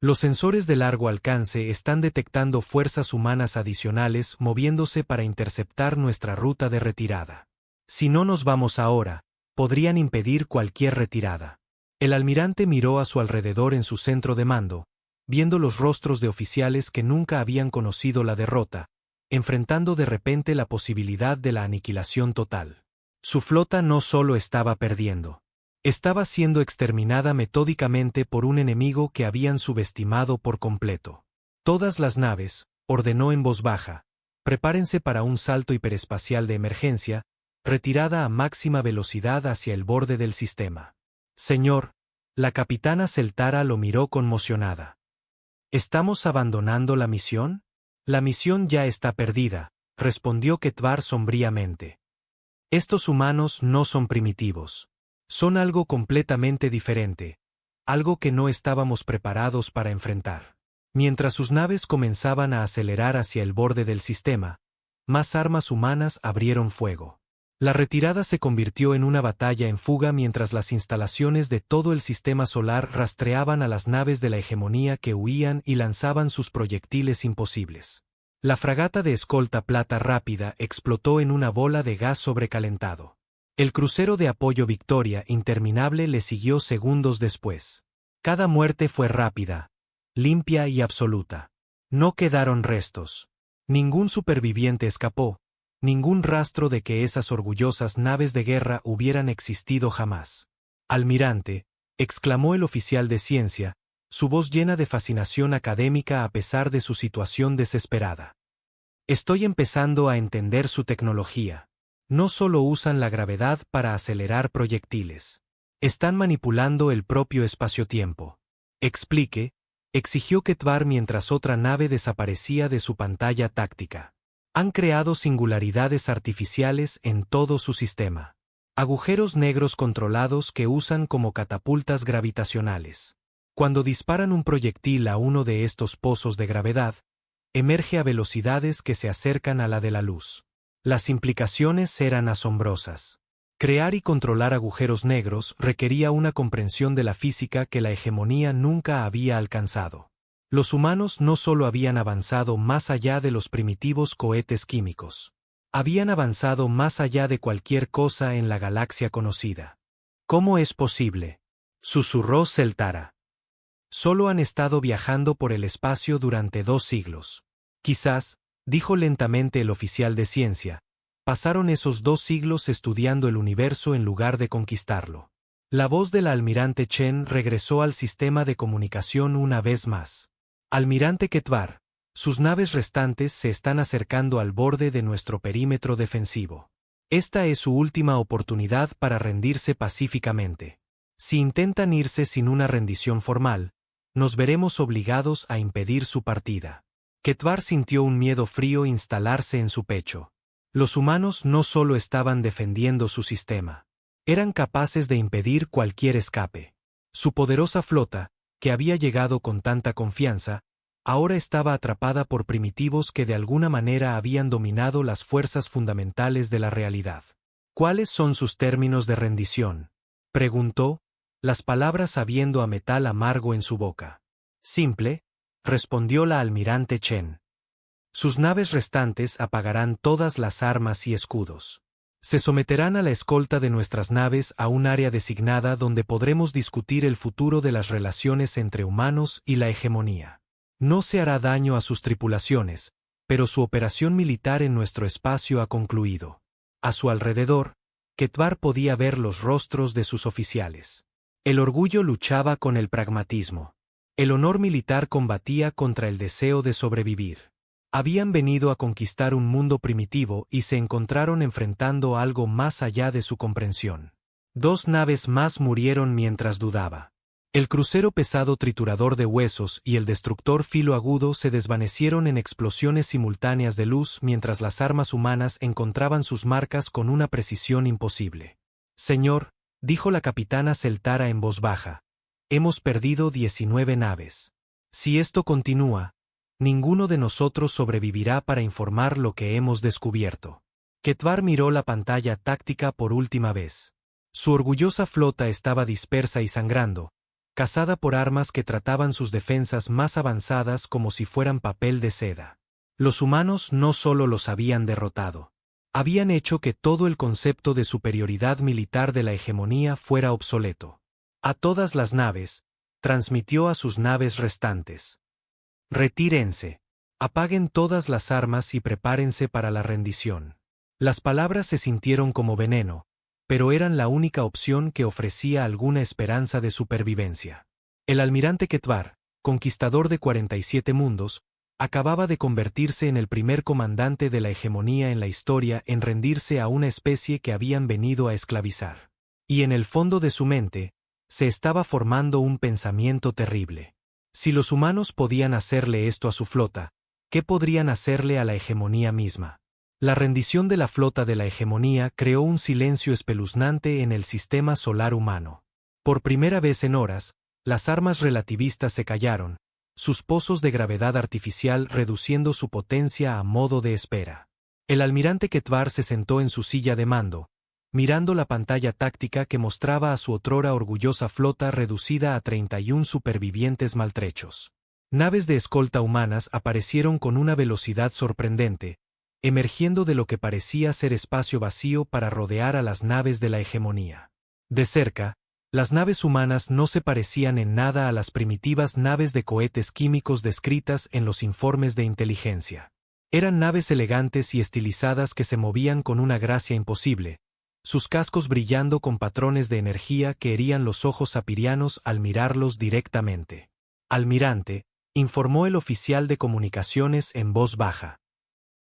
Los sensores de largo alcance están detectando fuerzas humanas adicionales moviéndose para interceptar nuestra ruta de retirada. Si no nos vamos ahora, podrían impedir cualquier retirada. El almirante miró a su alrededor en su centro de mando, viendo los rostros de oficiales que nunca habían conocido la derrota, enfrentando de repente la posibilidad de la aniquilación total. Su flota no solo estaba perdiendo. Estaba siendo exterminada metódicamente por un enemigo que habían subestimado por completo. Todas las naves, ordenó en voz baja, prepárense para un salto hiperespacial de emergencia, retirada a máxima velocidad hacia el borde del sistema. Señor, la capitana Celtara lo miró conmocionada. ¿Estamos abandonando la misión? La misión ya está perdida, respondió Ketvar sombríamente. Estos humanos no son primitivos. Son algo completamente diferente, algo que no estábamos preparados para enfrentar. Mientras sus naves comenzaban a acelerar hacia el borde del sistema, más armas humanas abrieron fuego. La retirada se convirtió en una batalla en fuga mientras las instalaciones de todo el sistema solar rastreaban a las naves de la hegemonía que huían y lanzaban sus proyectiles imposibles. La fragata de escolta Plata Rápida explotó en una bola de gas sobrecalentado. El crucero de apoyo Victoria Interminable le siguió segundos después. Cada muerte fue rápida, limpia y absoluta. No quedaron restos. Ningún superviviente escapó, ningún rastro de que esas orgullosas naves de guerra hubieran existido jamás. Almirante, exclamó el oficial de ciencia, su voz llena de fascinación académica a pesar de su situación desesperada. Estoy empezando a entender su tecnología. No solo usan la gravedad para acelerar proyectiles. Están manipulando el propio espacio-tiempo. Explique, exigió Ketvar mientras otra nave desaparecía de su pantalla táctica. Han creado singularidades artificiales en todo su sistema. Agujeros negros controlados que usan como catapultas gravitacionales. Cuando disparan un proyectil a uno de estos pozos de gravedad, emerge a velocidades que se acercan a la de la luz. Las implicaciones eran asombrosas. Crear y controlar agujeros negros requería una comprensión de la física que la hegemonía nunca había alcanzado. Los humanos no solo habían avanzado más allá de los primitivos cohetes químicos. Habían avanzado más allá de cualquier cosa en la galaxia conocida. ¿Cómo es posible?, susurró Celtara. Solo han estado viajando por el espacio durante 2 siglos. Quizás, dijo lentamente el oficial de ciencia, pasaron esos 2 siglos estudiando el universo en lugar de conquistarlo. La voz del almirante Chen regresó al sistema de comunicación una vez más. Almirante Ketvar, sus naves restantes se están acercando al borde de nuestro perímetro defensivo. Esta es su última oportunidad para rendirse pacíficamente. Si intentan irse sin una rendición formal, nos veremos obligados a impedir su partida. Ketvar sintió un miedo frío instalarse en su pecho. Los humanos no solo estaban defendiendo su sistema. Eran capaces de impedir cualquier escape. Su poderosa flota, que había llegado con tanta confianza, ahora estaba atrapada por primitivos que de alguna manera habían dominado las fuerzas fundamentales de la realidad. ¿Cuáles son sus términos de rendición?, preguntó, las palabras sabiendo a metal amargo en su boca. Simple, respondió la almirante Chen. Sus naves restantes apagarán todas las armas y escudos. Se someterán a la escolta de nuestras naves a un área designada donde podremos discutir el futuro de las relaciones entre humanos y la hegemonía. No se hará daño a sus tripulaciones, pero su operación militar en nuestro espacio ha concluido. A su alrededor, Ketvar podía ver los rostros de sus oficiales. El orgullo luchaba con el pragmatismo. El honor militar combatía contra el deseo de sobrevivir. Habían venido a conquistar un mundo primitivo y se encontraron enfrentando algo más allá de su comprensión. 2 naves más murieron mientras dudaba. El crucero pesado triturador de huesos y el destructor filo agudo se desvanecieron en explosiones simultáneas de luz mientras las armas humanas encontraban sus marcas con una precisión imposible. Señor, dijo la capitana Celtara en voz baja, hemos perdido 19 naves. Si esto continúa, ninguno de nosotros sobrevivirá para informar lo que hemos descubierto. Ketvar miró la pantalla táctica por última vez. Su orgullosa flota estaba dispersa y sangrando, cazada por armas que trataban sus defensas más avanzadas como si fueran papel de seda. Los humanos no solo los habían derrotado, habían hecho que todo el concepto de superioridad militar de la hegemonía fuera obsoleto. A todas las naves, transmitió a sus naves restantes: retírense, apaguen todas las armas y prepárense para la rendición. Las palabras se sintieron como veneno, pero eran la única opción que ofrecía alguna esperanza de supervivencia. El almirante Ketvar, conquistador de 47 mundos, acababa de convertirse en el primer comandante de la hegemonía en la historia en rendirse a una especie que habían venido a esclavizar. Y en el fondo de su mente, se estaba formando un pensamiento terrible. Si los humanos podían hacerle esto a su flota, ¿qué podrían hacerle a la hegemonía misma? La rendición de la flota de la hegemonía creó un silencio espeluznante en el sistema solar humano. Por primera vez en horas, las armas relativistas se callaron, sus pozos de gravedad artificial reduciendo su potencia a modo de espera. El almirante Ketvar se sentó en su silla de mando, mirando la pantalla táctica que mostraba a su otrora orgullosa flota reducida a 31 supervivientes maltrechos. Naves de escolta humanas aparecieron con una velocidad sorprendente, emergiendo de lo que parecía ser espacio vacío para rodear a las naves de la hegemonía. De cerca, las naves humanas no se parecían en nada a las primitivas naves de cohetes químicos descritas en los informes de inteligencia. Eran naves elegantes y estilizadas que se movían con una gracia imposible, sus cascos brillando con patrones de energía que herían los ojos sapirianos al mirarlos directamente. Almirante, informó el oficial de comunicaciones en voz baja.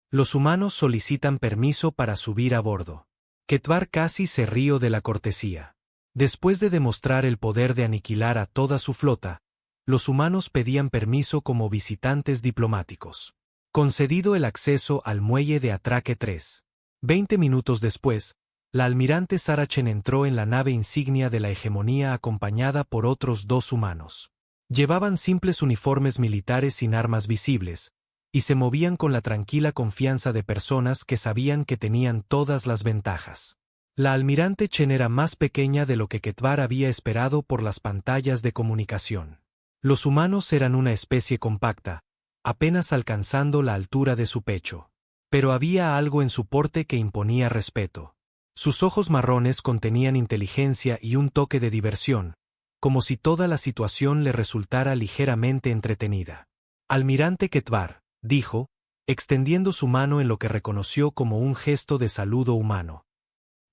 Los humanos solicitan permiso para subir a bordo. Ketvar casi se rió de la cortesía. Después de demostrar el poder de aniquilar a toda su flota, los humanos pedían permiso como visitantes diplomáticos. Concedido el acceso al muelle de atraque 3. 20 minutos después, la almirante Sarachen entró en la nave insignia de la hegemonía acompañada por otros 2 humanos. Llevaban simples uniformes militares sin armas visibles, y se movían con la tranquila confianza de personas que sabían que tenían todas las ventajas. La almirante Chen era más pequeña de lo que Ketvar había esperado por las pantallas de comunicación. Los humanos eran una especie compacta, apenas alcanzando la altura de su pecho. Pero había algo en su porte que imponía respeto. Sus ojos marrones contenían inteligencia y un toque de diversión, como si toda la situación le resultara ligeramente entretenida. Almirante Ketvar, dijo, extendiendo su mano en lo que reconoció como un gesto de saludo humano.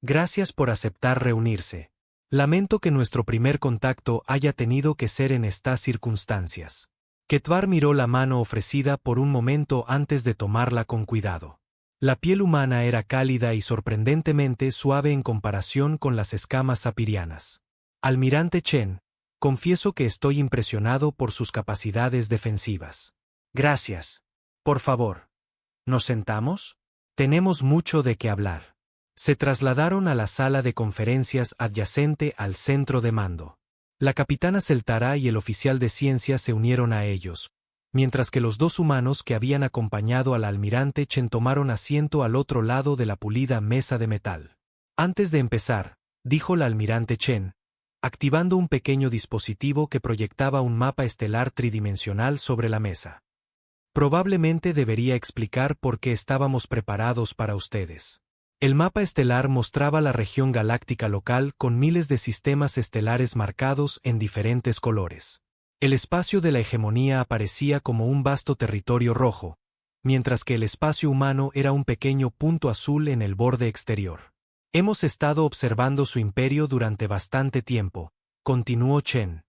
Gracias por aceptar reunirse. Lamento que nuestro primer contacto haya tenido que ser en estas circunstancias. Ketvar miró la mano ofrecida por un momento antes de tomarla con cuidado. La piel humana era cálida y sorprendentemente suave en comparación con las escamas sapirianas. Almirante Chen, confieso que estoy impresionado por sus capacidades defensivas. Gracias. Por favor. ¿Nos sentamos? Tenemos mucho de qué hablar. Se trasladaron a la sala de conferencias adyacente al centro de mando. La capitana Seltara y el oficial de ciencia se unieron a ellos, mientras que los 2 humanos que habían acompañado al almirante Chen tomaron asiento al otro lado de la pulida mesa de metal. Antes de empezar, dijo la almirante Chen, activando un pequeño dispositivo que proyectaba un mapa estelar tridimensional sobre la mesa. Probablemente debería explicar por qué estábamos preparados para ustedes. El mapa estelar mostraba la región galáctica local con miles de sistemas estelares marcados en diferentes colores. El espacio de la hegemonía aparecía como un vasto territorio rojo, mientras que el espacio humano era un pequeño punto azul en el borde exterior. Hemos estado observando su imperio durante bastante tiempo, continuó Chen.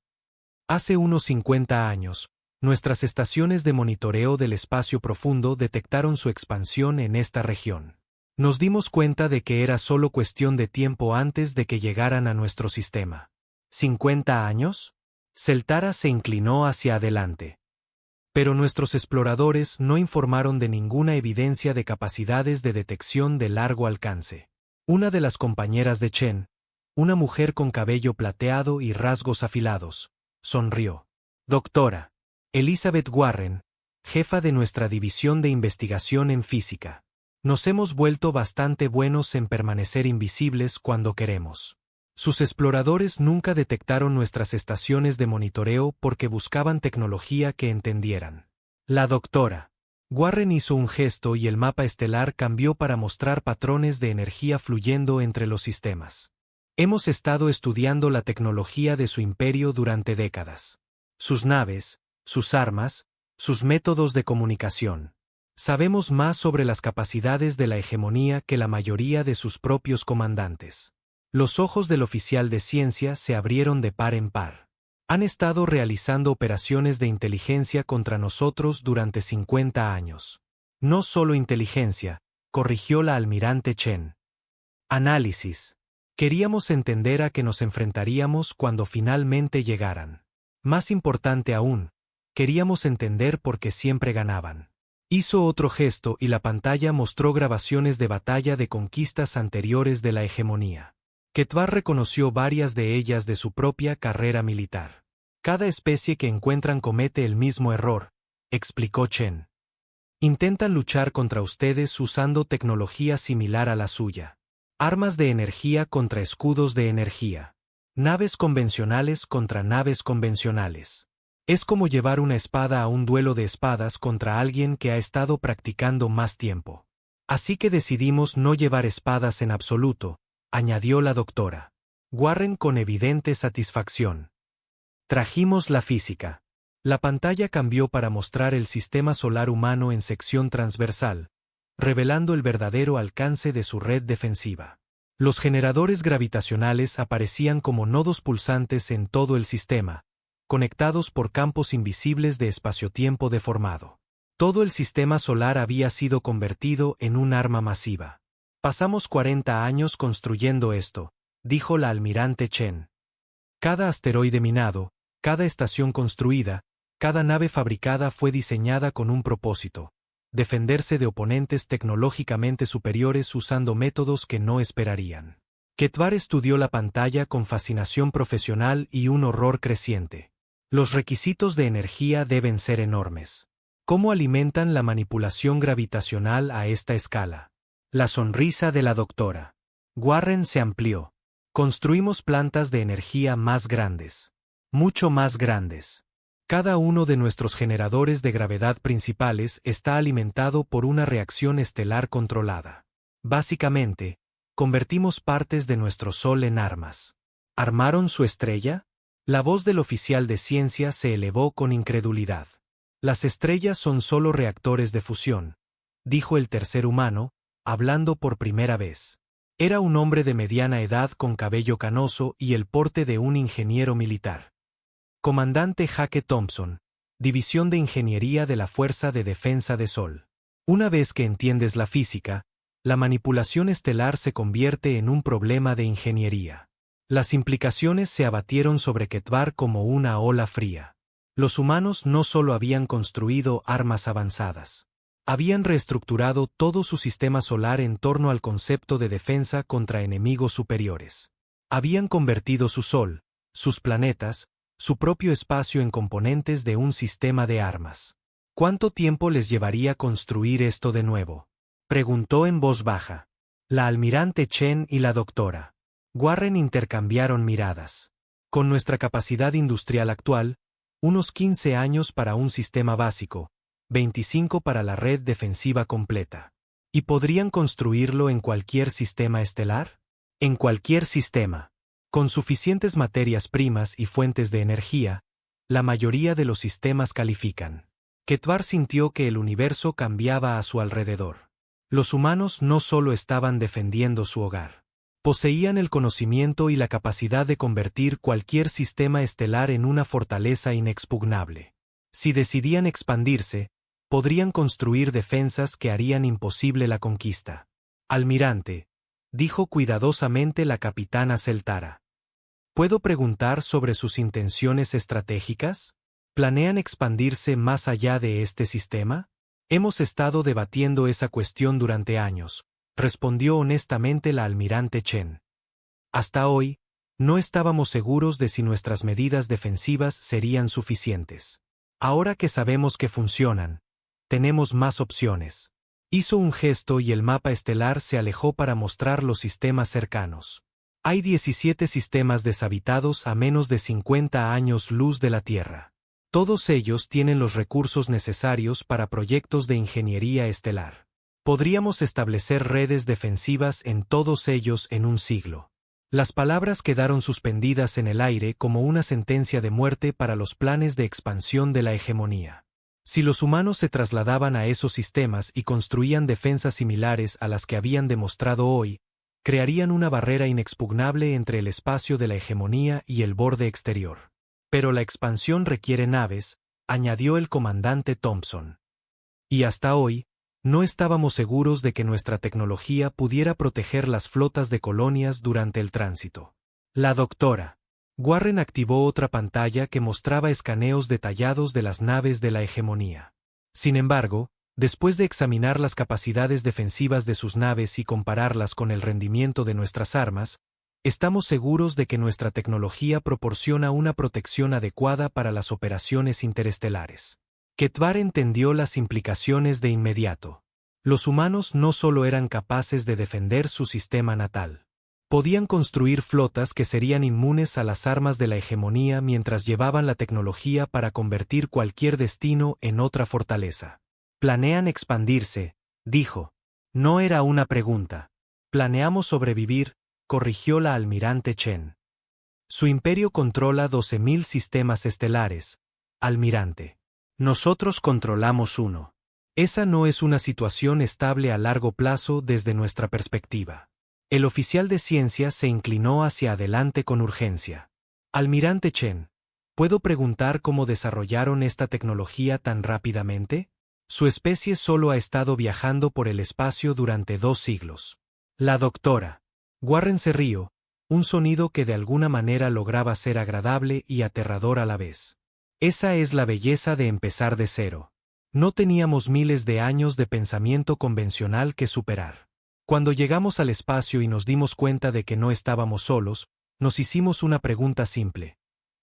Hace unos 50 años, nuestras estaciones de monitoreo del espacio profundo detectaron su expansión en esta región. Nos dimos cuenta de que era solo cuestión de tiempo antes de que llegaran a nuestro sistema. ¿50 años? Seltara se inclinó hacia adelante. Pero nuestros exploradores no informaron de ninguna evidencia de capacidades de detección de largo alcance. Una de las compañeras de Chen, una mujer con cabello plateado y rasgos afilados, sonrió. Doctora Elizabeth Warren, jefa de nuestra división de investigación en física. Nos hemos vuelto bastante buenos en permanecer invisibles cuando queremos. Sus exploradores nunca detectaron nuestras estaciones de monitoreo porque buscaban tecnología que entendieran. La doctora Warren hizo un gesto y el mapa estelar cambió para mostrar patrones de energía fluyendo entre los sistemas. Hemos estado estudiando la tecnología de su imperio durante décadas. Sus naves, sus armas, sus métodos de comunicación. Sabemos más sobre las capacidades de la hegemonía que la mayoría de sus propios comandantes. Los ojos del oficial de ciencia se abrieron de par en par. Han estado realizando operaciones de inteligencia contra nosotros durante 50 años. No solo inteligencia, corrigió la almirante Chen. Análisis. Queríamos entender a qué nos enfrentaríamos cuando finalmente llegaran. Más importante aún, queríamos entender por qué siempre ganaban. Hizo otro gesto y la pantalla mostró grabaciones de batalla de conquistas anteriores de la hegemonía. Ketvar reconoció varias de ellas de su propia carrera militar. Cada especie que encuentran comete el mismo error, explicó Chen. Intentan luchar contra ustedes usando tecnología similar a la suya. Armas de energía contra escudos de energía. Naves convencionales contra naves convencionales. Es como llevar una espada a un duelo de espadas contra alguien que ha estado practicando más tiempo. Así que decidimos no llevar espadas en absoluto, añadió la doctora Warren con evidente satisfacción. Trajimos la física. La pantalla cambió para mostrar el sistema solar humano en sección transversal, revelando el verdadero alcance de su red defensiva. Los generadores gravitacionales aparecían como nodos pulsantes en todo el sistema, conectados por campos invisibles de espacio-tiempo deformado. Todo el sistema solar había sido convertido en un arma masiva. Pasamos 40 años construyendo esto, dijo la almirante Chen. Cada asteroide minado, cada estación construida, cada nave fabricada fue diseñada con un propósito: defenderse de oponentes tecnológicamente superiores usando métodos que no esperarían. Ketvar estudió la pantalla con fascinación profesional y un horror creciente. Los requisitos de energía deben ser enormes. ¿Cómo alimentan la manipulación gravitacional a esta escala? La sonrisa de la doctora Warren se amplió. Construimos plantas de energía más grandes. Mucho más grandes. Cada uno de nuestros generadores de gravedad principales está alimentado por una reacción estelar controlada. Básicamente, convertimos partes de nuestro Sol en armas. ¿Armaron su estrella? La voz del oficial de ciencia se elevó con incredulidad. Las estrellas son solo reactores de fusión, dijo el tercer humano, hablando por primera vez. Era un hombre de mediana edad con cabello canoso y el porte de un ingeniero militar. Comandante Hake Thompson, División de Ingeniería de la Fuerza de Defensa de Sol. Una vez que entiendes la física, la manipulación estelar se convierte en un problema de ingeniería. Las implicaciones se abatieron sobre Ketvar como una ola fría. Los humanos no solo habían construido armas avanzadas. Habían reestructurado todo su sistema solar en torno al concepto de defensa contra enemigos superiores. Habían convertido su Sol, sus planetas, su propio espacio en componentes de un sistema de armas. ¿Cuánto tiempo les llevaría construir esto de nuevo?, preguntó en voz baja. La almirante Chen y la doctora Warren intercambiaron miradas. Con nuestra capacidad industrial actual, unos 15 años para un sistema básico, 25 para la red defensiva completa. ¿Y podrían construirlo en cualquier sistema estelar? En cualquier sistema. Con suficientes materias primas y fuentes de energía, la mayoría de los sistemas califican. Ketvar sintió que el universo cambiaba a su alrededor. Los humanos no solo estaban defendiendo su hogar. Poseían el conocimiento y la capacidad de convertir cualquier sistema estelar en una fortaleza inexpugnable. Si decidían expandirse, podrían construir defensas que harían imposible la conquista. Almirante, dijo cuidadosamente la capitana Celtara. ¿Puedo preguntar sobre sus intenciones estratégicas? ¿Planean expandirse más allá de este sistema? Hemos estado debatiendo esa cuestión durante años, respondió honestamente la almirante Chen. Hasta hoy, no estábamos seguros de si nuestras medidas defensivas serían suficientes. Ahora que sabemos que funcionan, tenemos más opciones. Hizo un gesto y el mapa estelar se alejó para mostrar los sistemas cercanos. Hay 17 sistemas deshabitados a menos de 50 años luz de la Tierra. Todos ellos tienen los recursos necesarios para proyectos de ingeniería estelar. Podríamos establecer redes defensivas en todos ellos en un siglo. Las palabras quedaron suspendidas en el aire como una sentencia de muerte para los planes de expansión de la hegemonía. Si los humanos se trasladaban a esos sistemas y construían defensas similares a las que habían demostrado hoy, crearían una barrera inexpugnable entre el espacio de la hegemonía y el borde exterior. Pero la expansión requiere naves, añadió el comandante Thompson. Y hasta hoy, no estábamos seguros de que nuestra tecnología pudiera proteger las flotas de colonias durante el tránsito. La doctora Warren activó otra pantalla que mostraba escaneos detallados de las naves de la hegemonía. Sin embargo, después de examinar las capacidades defensivas de sus naves y compararlas con el rendimiento de nuestras armas, estamos seguros de que nuestra tecnología proporciona una protección adecuada para las operaciones interestelares. Ketvar entendió las implicaciones de inmediato. Los humanos no solo eran capaces de defender su sistema natal. Podían construir flotas que serían inmunes a las armas de la hegemonía mientras llevaban la tecnología para convertir cualquier destino en otra fortaleza. Planean expandirse, dijo. No era una pregunta. Planeamos sobrevivir, corrigió la almirante Chen. Su imperio controla 12.000 sistemas estelares, almirante. Nosotros controlamos uno. Esa no es una situación estable a largo plazo desde nuestra perspectiva. El oficial de ciencia se inclinó hacia adelante con urgencia. Almirante Chen, ¿puedo preguntar cómo desarrollaron esta tecnología tan rápidamente? Su especie solo ha estado viajando por el espacio durante 2 siglos. La doctora Warren se rió, un sonido que de alguna manera lograba ser agradable y aterrador a la vez. Esa es la belleza de empezar de cero. No teníamos miles de años de pensamiento convencional que superar. Cuando llegamos al espacio y nos dimos cuenta de que no estábamos solos, nos hicimos una pregunta simple.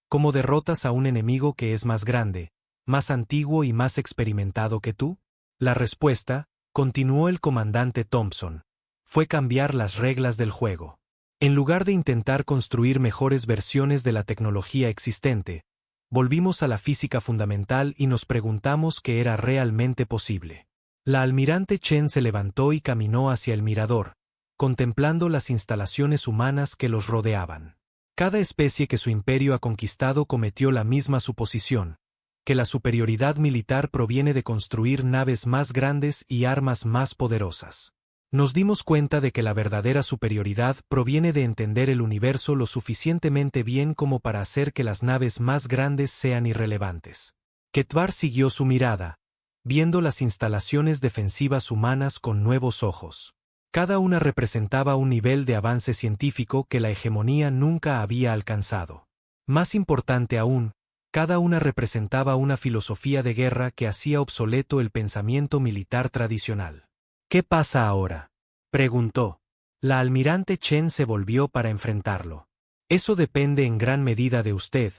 ¿Cómo derrotas a un enemigo que es más grande, más antiguo y más experimentado que tú? La respuesta, continuó el comandante Thompson, fue cambiar las reglas del juego. En lugar de intentar construir mejores versiones de la tecnología existente, volvimos a la física fundamental y nos preguntamos qué era realmente posible. La almirante Chen se levantó y caminó hacia el mirador, contemplando las instalaciones humanas que los rodeaban. Cada especie que su imperio ha conquistado cometió la misma suposición, que la superioridad militar proviene de construir naves más grandes y armas más poderosas. Nos dimos cuenta de que la verdadera superioridad proviene de entender el universo lo suficientemente bien como para hacer que las naves más grandes sean irrelevantes. Ketvar siguió su mirada, viendo las instalaciones defensivas humanas con nuevos ojos. Cada una representaba un nivel de avance científico que la hegemonía nunca había alcanzado. Más importante aún, cada una representaba una filosofía de guerra que hacía obsoleto el pensamiento militar tradicional. ¿Qué pasa ahora?, preguntó. La almirante Chen se volvió para enfrentarlo. Eso depende en gran medida de usted,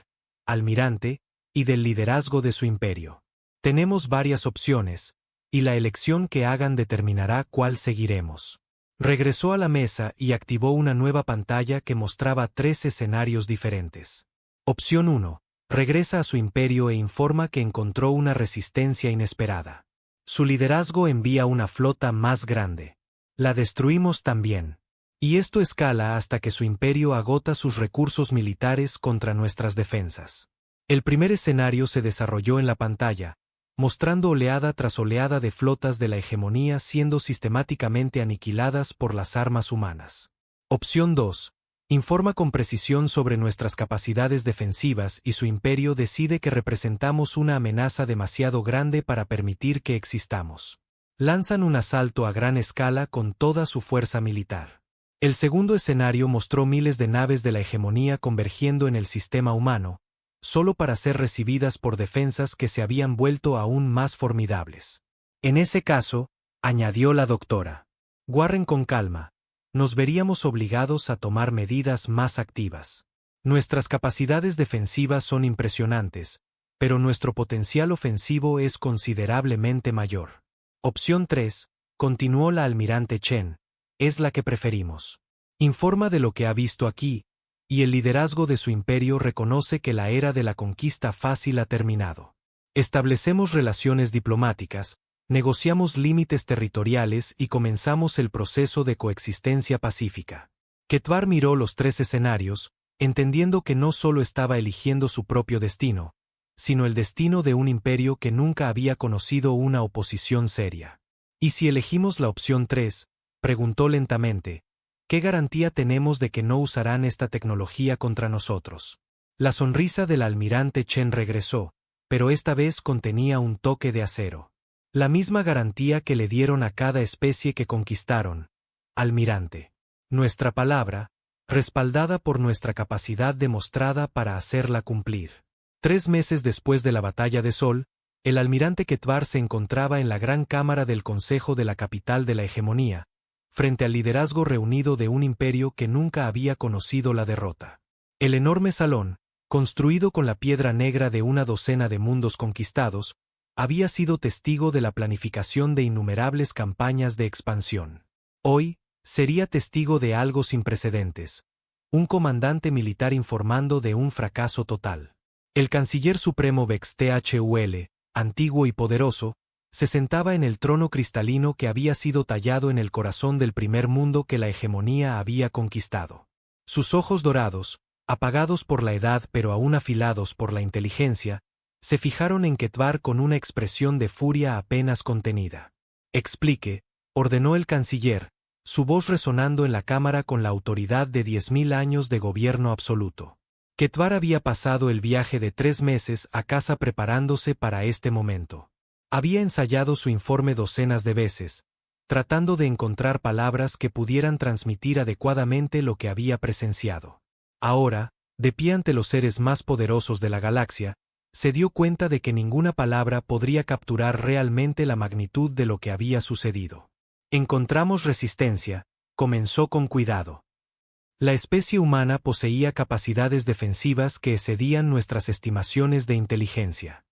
almirante, y del liderazgo de su imperio. Tenemos varias opciones, y la elección que hagan determinará cuál seguiremos. Regresó a la mesa y activó una nueva pantalla que mostraba 3 escenarios diferentes. Opción 1. Regresa a su imperio e informa que encontró una resistencia inesperada. Su liderazgo envía una flota más grande. La destruimos también. Y esto escala hasta que su imperio agota sus recursos militares contra nuestras defensas. El primer escenario se desarrolló en la pantalla, mostrando oleada tras oleada de flotas de la hegemonía siendo sistemáticamente aniquiladas por las armas humanas. Opción 2. Informa con precisión sobre nuestras capacidades defensivas y su imperio decide que representamos una amenaza demasiado grande para permitir que existamos. Lanzan un asalto a gran escala con toda su fuerza militar. El segundo escenario mostró miles de naves de la hegemonía convergiendo en el sistema humano, solo para ser recibidas por defensas que se habían vuelto aún más formidables. En ese caso, añadió la doctora Warren con calma, nos veríamos obligados a tomar medidas más activas. Nuestras capacidades defensivas son impresionantes, pero nuestro potencial ofensivo es considerablemente mayor. Opción 3, continuó la almirante Chen, es la que preferimos. Informa de lo que ha visto aquí, y el liderazgo de su imperio reconoce que la era de la conquista fácil ha terminado. Establecemos relaciones diplomáticas, negociamos límites territoriales y comenzamos el proceso de coexistencia pacífica. Ketvar miró los 3 escenarios, entendiendo que no solo estaba eligiendo su propio destino, sino el destino de un imperio que nunca había conocido una oposición seria. ¿Y si elegimos la opción 3? Preguntó lentamente. ¿Qué garantía tenemos de que no usarán esta tecnología contra nosotros? La sonrisa del almirante Chen regresó, pero esta vez contenía un toque de acero. La misma garantía que le dieron a cada especie que conquistaron, almirante. Nuestra palabra, respaldada por nuestra capacidad demostrada para hacerla cumplir. 3 meses después de la Batalla de Sol, el almirante Ketvar se encontraba en la gran cámara del Consejo de la capital de la hegemonía, frente al liderazgo reunido de un imperio que nunca había conocido la derrota. El enorme salón, construido con la piedra negra de una docena de mundos conquistados, había sido testigo de la planificación de innumerables campañas de expansión. Hoy, sería testigo de algo sin precedentes, un comandante militar informando de un fracaso total. El canciller supremo Vex Thul, antiguo y poderoso, se sentaba en el trono cristalino que había sido tallado en el corazón del primer mundo que la hegemonía había conquistado. Sus ojos dorados, apagados por la edad pero aún afilados por la inteligencia, se fijaron en Ketvar con una expresión de furia apenas contenida. «Explique», ordenó el canciller, su voz resonando en la cámara con la autoridad de 10.000 años de gobierno absoluto. Ketvar había pasado el viaje de 3 meses a casa preparándose para este momento. Había ensayado su informe docenas de veces, tratando de encontrar palabras que pudieran transmitir adecuadamente lo que había presenciado. Ahora, de pie ante los seres más poderosos de la galaxia, se dio cuenta de que ninguna palabra podría capturar realmente la magnitud de lo que había sucedido. Encontramos resistencia, comenzó con cuidado. La especie humana poseía capacidades defensivas que excedían nuestras estimaciones de inteligencia.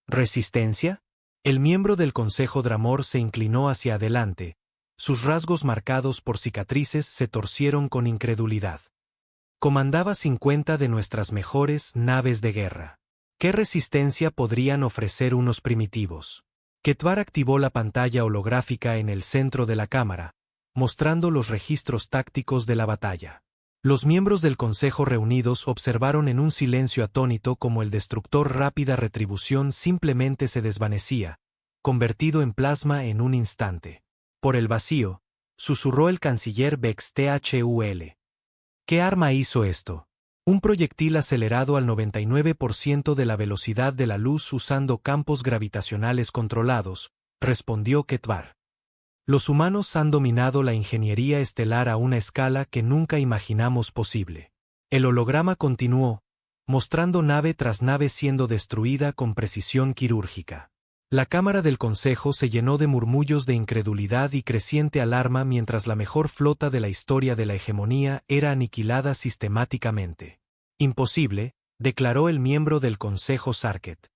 ¿Resistencia? El miembro del Consejo Dramor se inclinó hacia adelante, sus rasgos marcados por cicatrices se torcieron con incredulidad. Comandaba 50 de nuestras mejores naves de guerra. ¿Qué resistencia podrían ofrecer unos primitivos? Ketvar activó la pantalla holográfica en el centro de la cámara, mostrando los registros tácticos de la batalla. Los miembros del Consejo reunidos observaron en un silencio atónito como el destructor Rápida Retribución simplemente se desvanecía, convertido en plasma en un instante. Por el vacío, susurró el canciller Vex Thul. ¿Qué arma hizo esto? Un proyectil acelerado al 99% de la velocidad de la luz usando campos gravitacionales controlados, respondió Ketvar. Los humanos han dominado la ingeniería estelar a una escala que nunca imaginamos posible. El holograma continuó, mostrando nave tras nave siendo destruida con precisión quirúrgica. La cámara del consejo se llenó de murmullos de incredulidad y creciente alarma mientras la mejor flota de la historia de la hegemonía era aniquilada sistemáticamente. Imposible, declaró el miembro del consejo Sarket.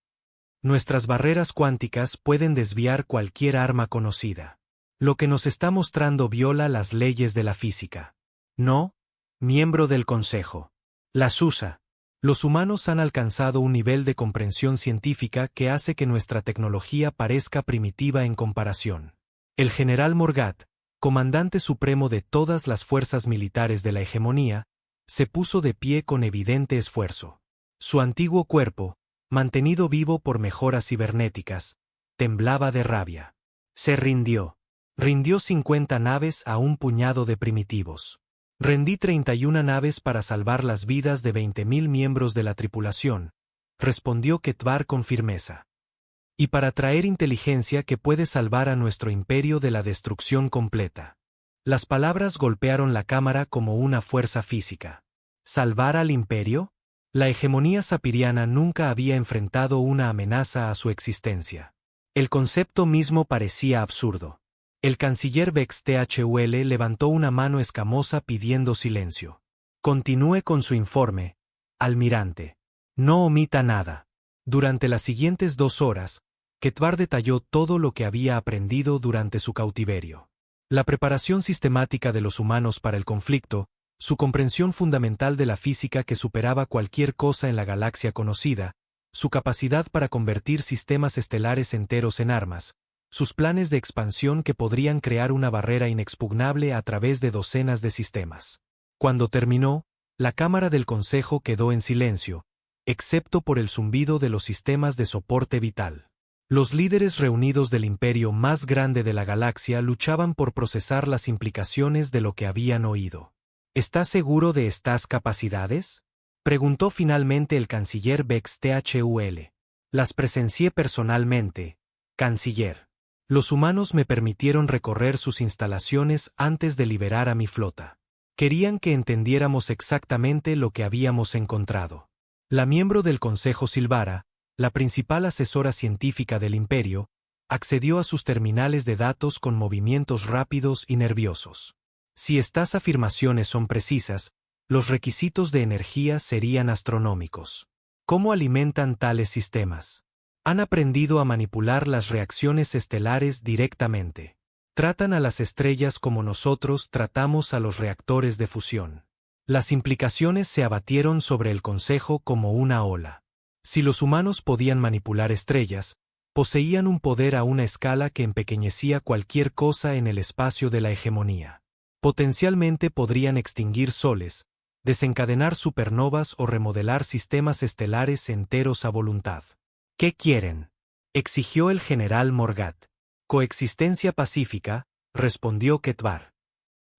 Nuestras barreras cuánticas pueden desviar cualquier arma conocida. Lo que nos está mostrando viola las leyes de la física. No, miembro del consejo. Las usa. Los humanos han alcanzado un nivel de comprensión científica que hace que nuestra tecnología parezca primitiva en comparación. El general Morgat, comandante supremo de todas las fuerzas militares de la hegemonía, se puso de pie con evidente esfuerzo. Su antiguo cuerpo, mantenido vivo por mejoras cibernéticas, temblaba de rabia. Se rindió. Rindió 50 naves a un puñado de primitivos. Rendí 31 naves para salvar las vidas de 20.000 miembros de la tripulación, respondió Ketvar con firmeza. Y para traer inteligencia que puede salvar a nuestro imperio de la destrucción completa. Las palabras golpearon la cámara como una fuerza física. ¿Salvar al imperio? La hegemonía sapiriana nunca había enfrentado una amenaza a su existencia. El concepto mismo parecía absurdo. El canciller Vex Thul levantó una mano escamosa pidiendo silencio. Continúe con su informe, almirante. No omita nada. Durante las siguientes 2 horas, Ketvar detalló todo lo que había aprendido durante su cautiverio. La preparación sistemática de los humanos para el conflicto, Su comprensión fundamental de la física que superaba cualquier cosa en la galaxia conocida, su capacidad para convertir sistemas estelares enteros en armas, sus planes de expansión que podrían crear una barrera inexpugnable a través de docenas de sistemas. Cuando terminó, la Cámara del Consejo quedó en silencio, excepto por el zumbido de los sistemas de soporte vital. Los líderes reunidos del imperio más grande de la galaxia luchaban por procesar las implicaciones de lo que habían oído. ¿Estás seguro de estas capacidades?, preguntó finalmente el canciller Vex THUL. Las presencié personalmente, canciller. Los humanos me permitieron recorrer sus instalaciones antes de liberar a mi flota. Querían que entendiéramos exactamente lo que habíamos encontrado. La miembro del Consejo Silvara, la principal asesora científica del imperio, accedió a sus terminales de datos con movimientos rápidos y nerviosos. Si estas afirmaciones son precisas, los requisitos de energía serían astronómicos. ¿Cómo alimentan tales sistemas? Han aprendido a manipular las reacciones estelares directamente. Tratan a las estrellas como nosotros tratamos a los reactores de fusión. Las implicaciones se abatieron sobre el Consejo como una ola. Si los humanos podían manipular estrellas, poseían un poder a una escala que empequeñecía cualquier cosa en el espacio de la hegemonía. Potencialmente podrían extinguir soles, desencadenar supernovas o remodelar sistemas estelares enteros a voluntad. ¿Qué quieren?, exigió el general Morgat. Coexistencia pacífica, respondió Ketvar.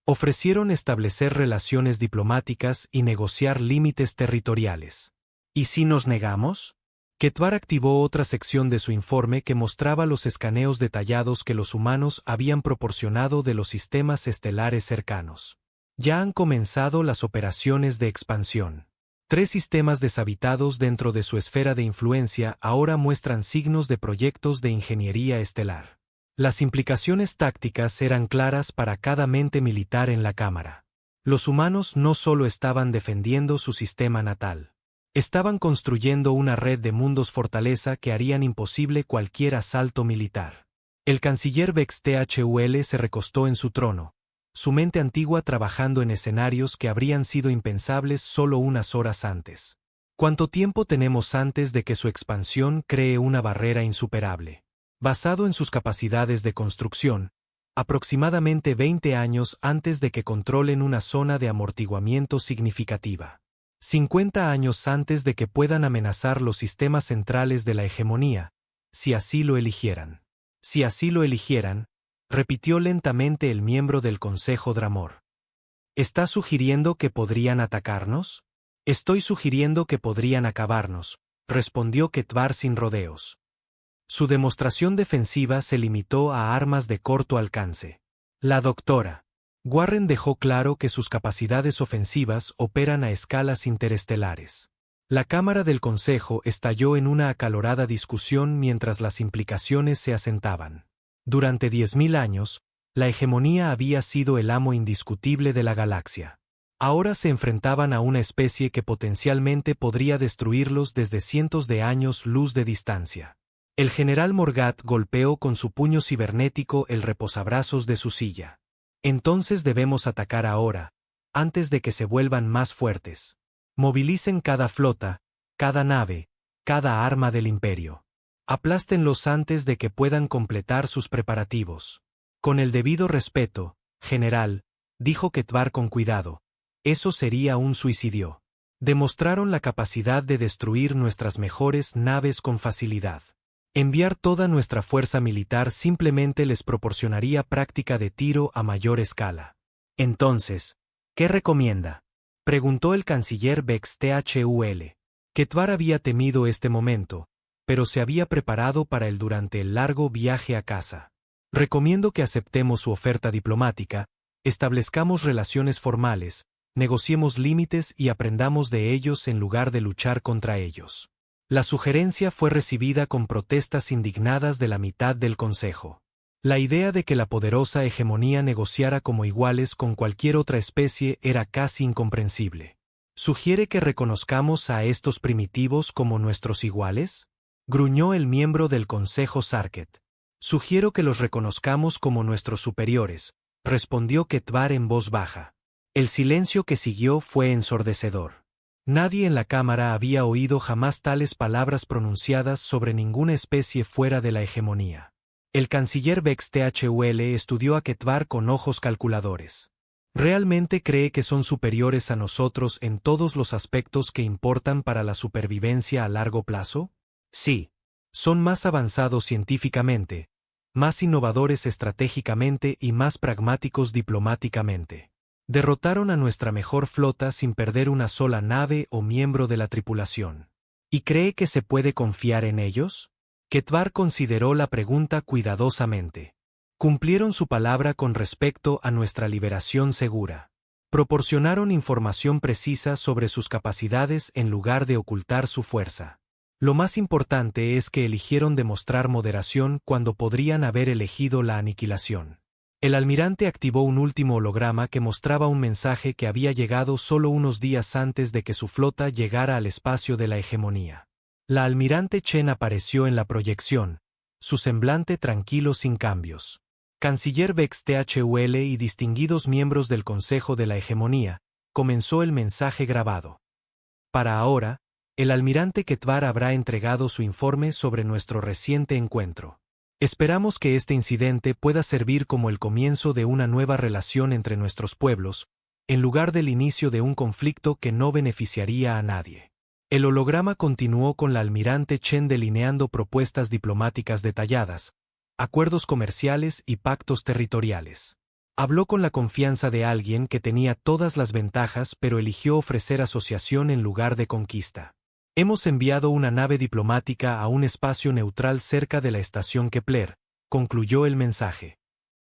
Ofrecieron establecer relaciones diplomáticas y negociar límites territoriales. ¿Y si nos negamos? Ketvar activó otra sección de su informe que mostraba los escaneos detallados que los humanos habían proporcionado de los sistemas estelares cercanos. Ya han comenzado las operaciones de expansión. 3 sistemas deshabitados dentro de su esfera de influencia ahora muestran signos de proyectos de ingeniería estelar. Las implicaciones tácticas eran claras para cada mente militar en la Cámara. Los humanos no solo estaban defendiendo su sistema natal. Estaban construyendo una red de mundos fortaleza que harían imposible cualquier asalto militar. El canciller Vex THUL se recostó en su trono, su mente antigua trabajando en escenarios que habrían sido impensables solo unas horas antes. ¿Cuánto tiempo tenemos antes de que su expansión cree una barrera insuperable? Basado en sus capacidades de construcción, aproximadamente 20 años antes de que controlen una zona de amortiguamiento significativa. 50 años antes de que puedan amenazar los sistemas centrales de la hegemonía, si así lo eligieran. Si así lo eligieran, repitió lentamente el miembro del Consejo Dramor. ¿Estás sugiriendo que podrían atacarnos? Estoy sugiriendo que podrían acabarnos, respondió Ketvar sin rodeos. Su demostración defensiva se limitó a armas de corto alcance. La doctora Warren dejó claro que sus capacidades ofensivas operan a escalas interestelares. La Cámara del Consejo estalló en una acalorada discusión mientras las implicaciones se asentaban. Durante 10.000 años, la hegemonía había sido el amo indiscutible de la galaxia. Ahora se enfrentaban a una especie que potencialmente podría destruirlos desde cientos de años luz de distancia. El general Morgat golpeó con su puño cibernético el reposabrazos de su silla. Entonces debemos atacar ahora, antes de que se vuelvan más fuertes. Movilicen cada flota, cada nave, cada arma del imperio. Aplástenlos antes de que puedan completar sus preparativos. Con el debido respeto, general, dijo Ketvar con cuidado, eso sería un suicidio. Demostraron la capacidad de destruir nuestras mejores naves con facilidad. Enviar toda nuestra fuerza militar simplemente les proporcionaría práctica de tiro a mayor escala. Entonces, ¿qué recomienda?, preguntó el canciller Vex THUL. Ketvar había temido este momento, pero se había preparado para él durante el largo viaje a casa. Recomiendo que aceptemos su oferta diplomática, establezcamos relaciones formales, negociemos límites y aprendamos de ellos en lugar de luchar contra ellos. La sugerencia fue recibida con protestas indignadas de la mitad del Consejo. La idea de que la poderosa hegemonía negociara como iguales con cualquier otra especie era casi incomprensible. ¿Sugiere que reconozcamos a estos primitivos como nuestros iguales?, gruñó el miembro del Consejo Sarket. Sugiero que los reconozcamos como nuestros superiores, respondió Ketvar en voz baja. El silencio que siguió fue ensordecedor. Nadie en la cámara había oído jamás tales palabras pronunciadas sobre ninguna especie fuera de la hegemonía. El canciller Vex THUL estudió a Ketvar con ojos calculadores. ¿Realmente cree que son superiores a nosotros en todos los aspectos que importan para la supervivencia a largo plazo? Sí. Son más avanzados científicamente, más innovadores estratégicamente y más pragmáticos diplomáticamente. Derrotaron a nuestra mejor flota sin perder una sola nave o miembro de la tripulación. ¿Y cree que se puede confiar en ellos? Ketvar consideró la pregunta cuidadosamente. Cumplieron su palabra con respecto a nuestra liberación segura. Proporcionaron información precisa sobre sus capacidades en lugar de ocultar su fuerza. Lo más importante es que eligieron demostrar moderación cuando podrían haber elegido la aniquilación. El almirante activó un último holograma que mostraba un mensaje que había llegado solo unos días antes de que su flota llegara al espacio de la hegemonía. La almirante Chen apareció en la proyección, su semblante tranquilo sin cambios. Canciller Vex THUL y distinguidos miembros del Consejo de la Hegemonía, comenzó el mensaje grabado. Para ahora, el almirante Ketvar habrá entregado su informe sobre nuestro reciente encuentro. Esperamos que este incidente pueda servir como el comienzo de una nueva relación entre nuestros pueblos, en lugar del inicio de un conflicto que no beneficiaría a nadie. El holograma continuó con la almirante Chen delineando propuestas diplomáticas detalladas, acuerdos comerciales y pactos territoriales. Habló con la confianza de alguien que tenía todas las ventajas pero eligió ofrecer asociación en lugar de conquista. Hemos enviado una nave diplomática a un espacio neutral cerca de la estación Kepler, concluyó el mensaje.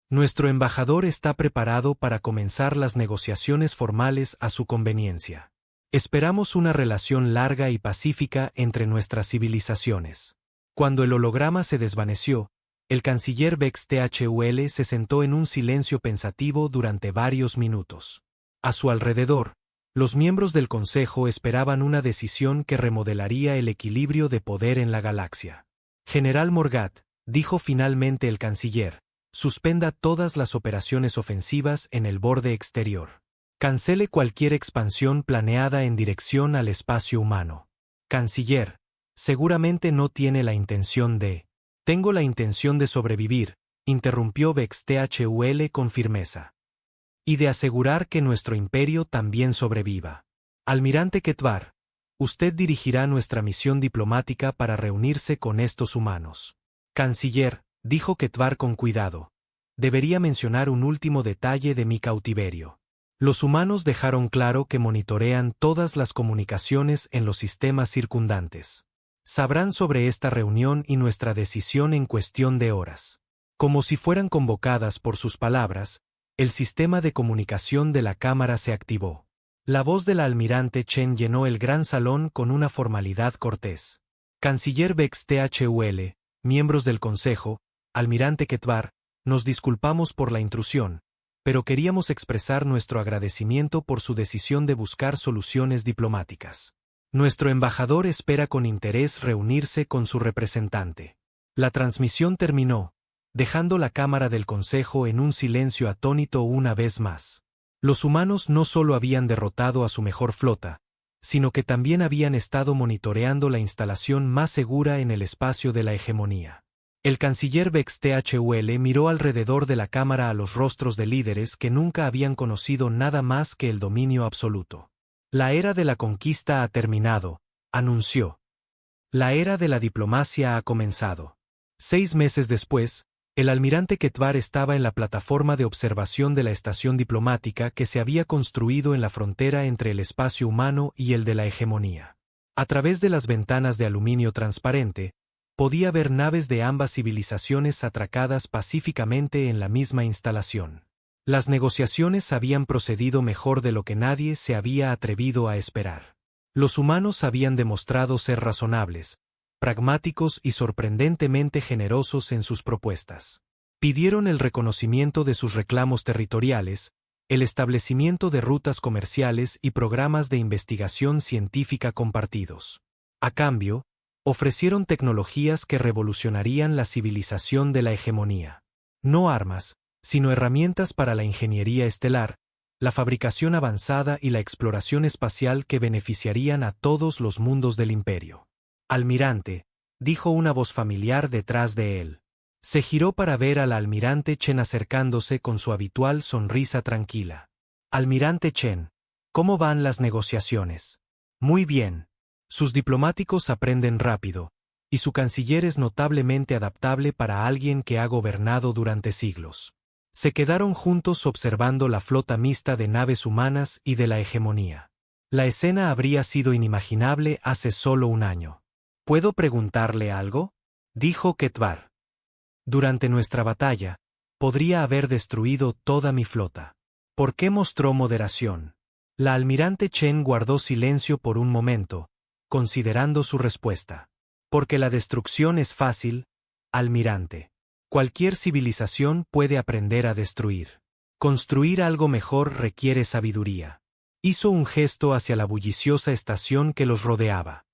Nuestro embajador está preparado para comenzar las negociaciones formales a su conveniencia. Esperamos una relación larga y pacífica entre nuestras civilizaciones. Cuando el holograma se desvaneció, el canciller Vex THUL se sentó en un silencio pensativo durante varios minutos. A su alrededor, los miembros del Consejo esperaban una decisión que remodelaría el equilibrio de poder en la galaxia. General Morgat, dijo finalmente el canciller, suspenda todas las operaciones ofensivas en el borde exterior. Cancele cualquier expansión planeada en dirección al espacio humano. Canciller, seguramente no tiene la intención de... Tengo la intención de sobrevivir, interrumpió Vex THUL con firmeza. Y de asegurar que nuestro imperio también sobreviva. Almirante Ketvar, usted dirigirá nuestra misión diplomática para reunirse con estos humanos. Canciller, dijo Ketvar con cuidado, debería mencionar un último detalle de mi cautiverio. Los humanos dejaron claro que monitorean todas las comunicaciones en los sistemas circundantes. Sabrán sobre esta reunión y nuestra decisión en cuestión de horas. Como si fueran convocadas por sus palabras, el sistema de comunicación de la cámara se activó. La voz de la almirante Chen llenó el gran salón con una formalidad cortés. Canciller Vex THUL, miembros del Consejo, almirante Ketvar, nos disculpamos por la intrusión, pero queríamos expresar nuestro agradecimiento por su decisión de buscar soluciones diplomáticas. Nuestro embajador espera con interés reunirse con su representante. La transmisión terminó, dejando la cámara del Consejo en un silencio atónito una vez más. Los humanos no solo habían derrotado a su mejor flota, sino que también habían estado monitoreando la instalación más segura en el espacio de la hegemonía. El canciller Vex THUL miró alrededor de la cámara a los rostros de líderes que nunca habían conocido nada más que el dominio absoluto. La era de la conquista ha terminado, anunció. La era de la diplomacia ha comenzado. 6 meses después, el almirante Ketvar estaba en la plataforma de observación de la estación diplomática que se había construido en la frontera entre el espacio humano y el de la hegemonía. A través de las ventanas de aluminio transparente, podía ver naves de ambas civilizaciones atracadas pacíficamente en la misma instalación. Las negociaciones habían procedido mejor de lo que nadie se había atrevido a esperar. Los humanos habían demostrado ser razonables, pragmáticos y sorprendentemente generosos en sus propuestas. Pidieron el reconocimiento de sus reclamos territoriales, el establecimiento de rutas comerciales y programas de investigación científica compartidos. A cambio, ofrecieron tecnologías que revolucionarían la civilización de la hegemonía. No armas, sino herramientas para la ingeniería estelar, la fabricación avanzada y la exploración espacial que beneficiarían a todos los mundos del imperio. Almirante, dijo una voz familiar detrás de él. Se giró para ver al almirante Chen acercándose con su habitual sonrisa tranquila. Almirante Chen, ¿cómo van las negociaciones? Muy bien. Sus diplomáticos aprenden rápido, y su canciller es notablemente adaptable para alguien que ha gobernado durante siglos. Se quedaron juntos observando la flota mixta de naves humanas y de la hegemonía. La escena habría sido inimaginable hace solo un año. ¿Puedo preguntarle algo?, dijo Ketvar. Durante nuestra batalla, podría haber destruido toda mi flota. ¿Por qué mostró moderación? La almirante Chen guardó silencio por un momento, considerando su respuesta. Porque la destrucción es fácil, almirante. Cualquier civilización puede aprender a destruir. Construir algo mejor requiere sabiduría. Hizo un gesto hacia la bulliciosa estación que los rodeaba.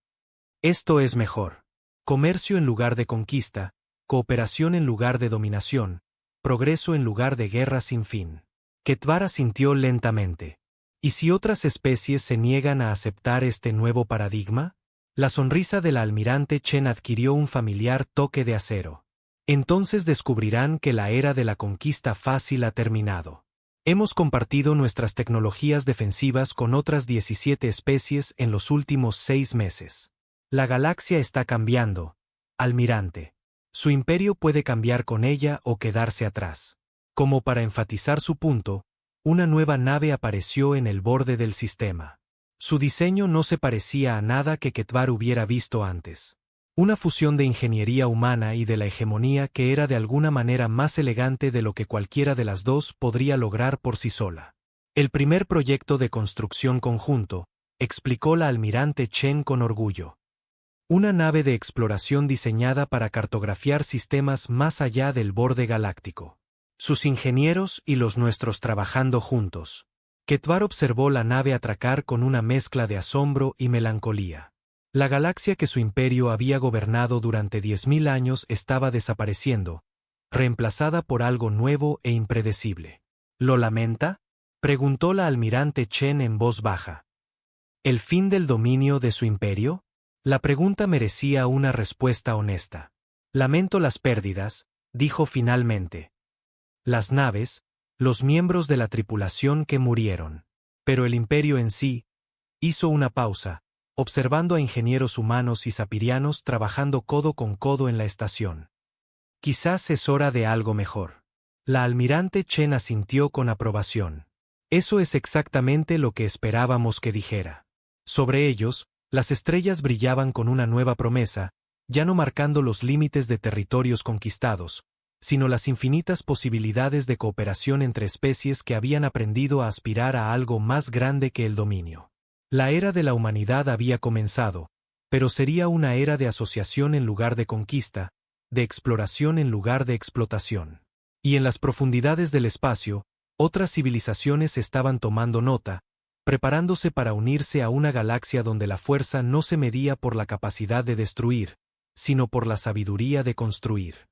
Esto es mejor. Comercio en lugar de conquista, cooperación en lugar de dominación, progreso en lugar de guerra sin fin. Ketvar asintió lentamente. ¿Y si otras especies se niegan a aceptar este nuevo paradigma? La sonrisa de la almirante Chen adquirió un familiar toque de acero. Entonces descubrirán que la era de la conquista fácil ha terminado. Hemos compartido nuestras tecnologías defensivas con otras 17 especies en los últimos 6 meses. La galaxia está cambiando, almirante. Su imperio puede cambiar con ella o quedarse atrás. Como para enfatizar su punto, una nueva nave apareció en el borde del sistema. Su diseño no se parecía a nada que Ketvar hubiera visto antes. Una fusión de ingeniería humana y de la hegemonía que era de alguna manera más elegante de lo que cualquiera de las dos podría lograr por sí sola. El primer proyecto de construcción conjunto, explicó la almirante Chen con orgullo. Una nave de exploración diseñada para cartografiar sistemas más allá del borde galáctico. Sus ingenieros y los nuestros trabajando juntos. Ketvar observó la nave atracar con una mezcla de asombro y melancolía. La galaxia que su imperio había gobernado durante 10.000 años estaba desapareciendo, reemplazada por algo nuevo e impredecible. ¿Lo lamenta?, preguntó la almirante Chen en voz baja. ¿El fin del dominio de su imperio? La pregunta merecía una respuesta honesta. Lamento las pérdidas, dijo finalmente. Las naves, los miembros de la tripulación que murieron. Pero el imperio en sí, hizo una pausa, observando a ingenieros humanos y sapirianos trabajando codo con codo en la estación. Quizás es hora de algo mejor. La almirante Chen asintió con aprobación. Eso es exactamente lo que esperábamos que dijera. Sobre ellos, las estrellas brillaban con una nueva promesa, ya no marcando los límites de territorios conquistados, sino las infinitas posibilidades de cooperación entre especies que habían aprendido a aspirar a algo más grande que el dominio. La era de la humanidad había comenzado, pero sería una era de asociación en lugar de conquista, de exploración en lugar de explotación. Y en las profundidades del espacio, otras civilizaciones estaban tomando nota, preparándose para unirse a una galaxia donde la fuerza no se medía por la capacidad de destruir, sino por la sabiduría de construir.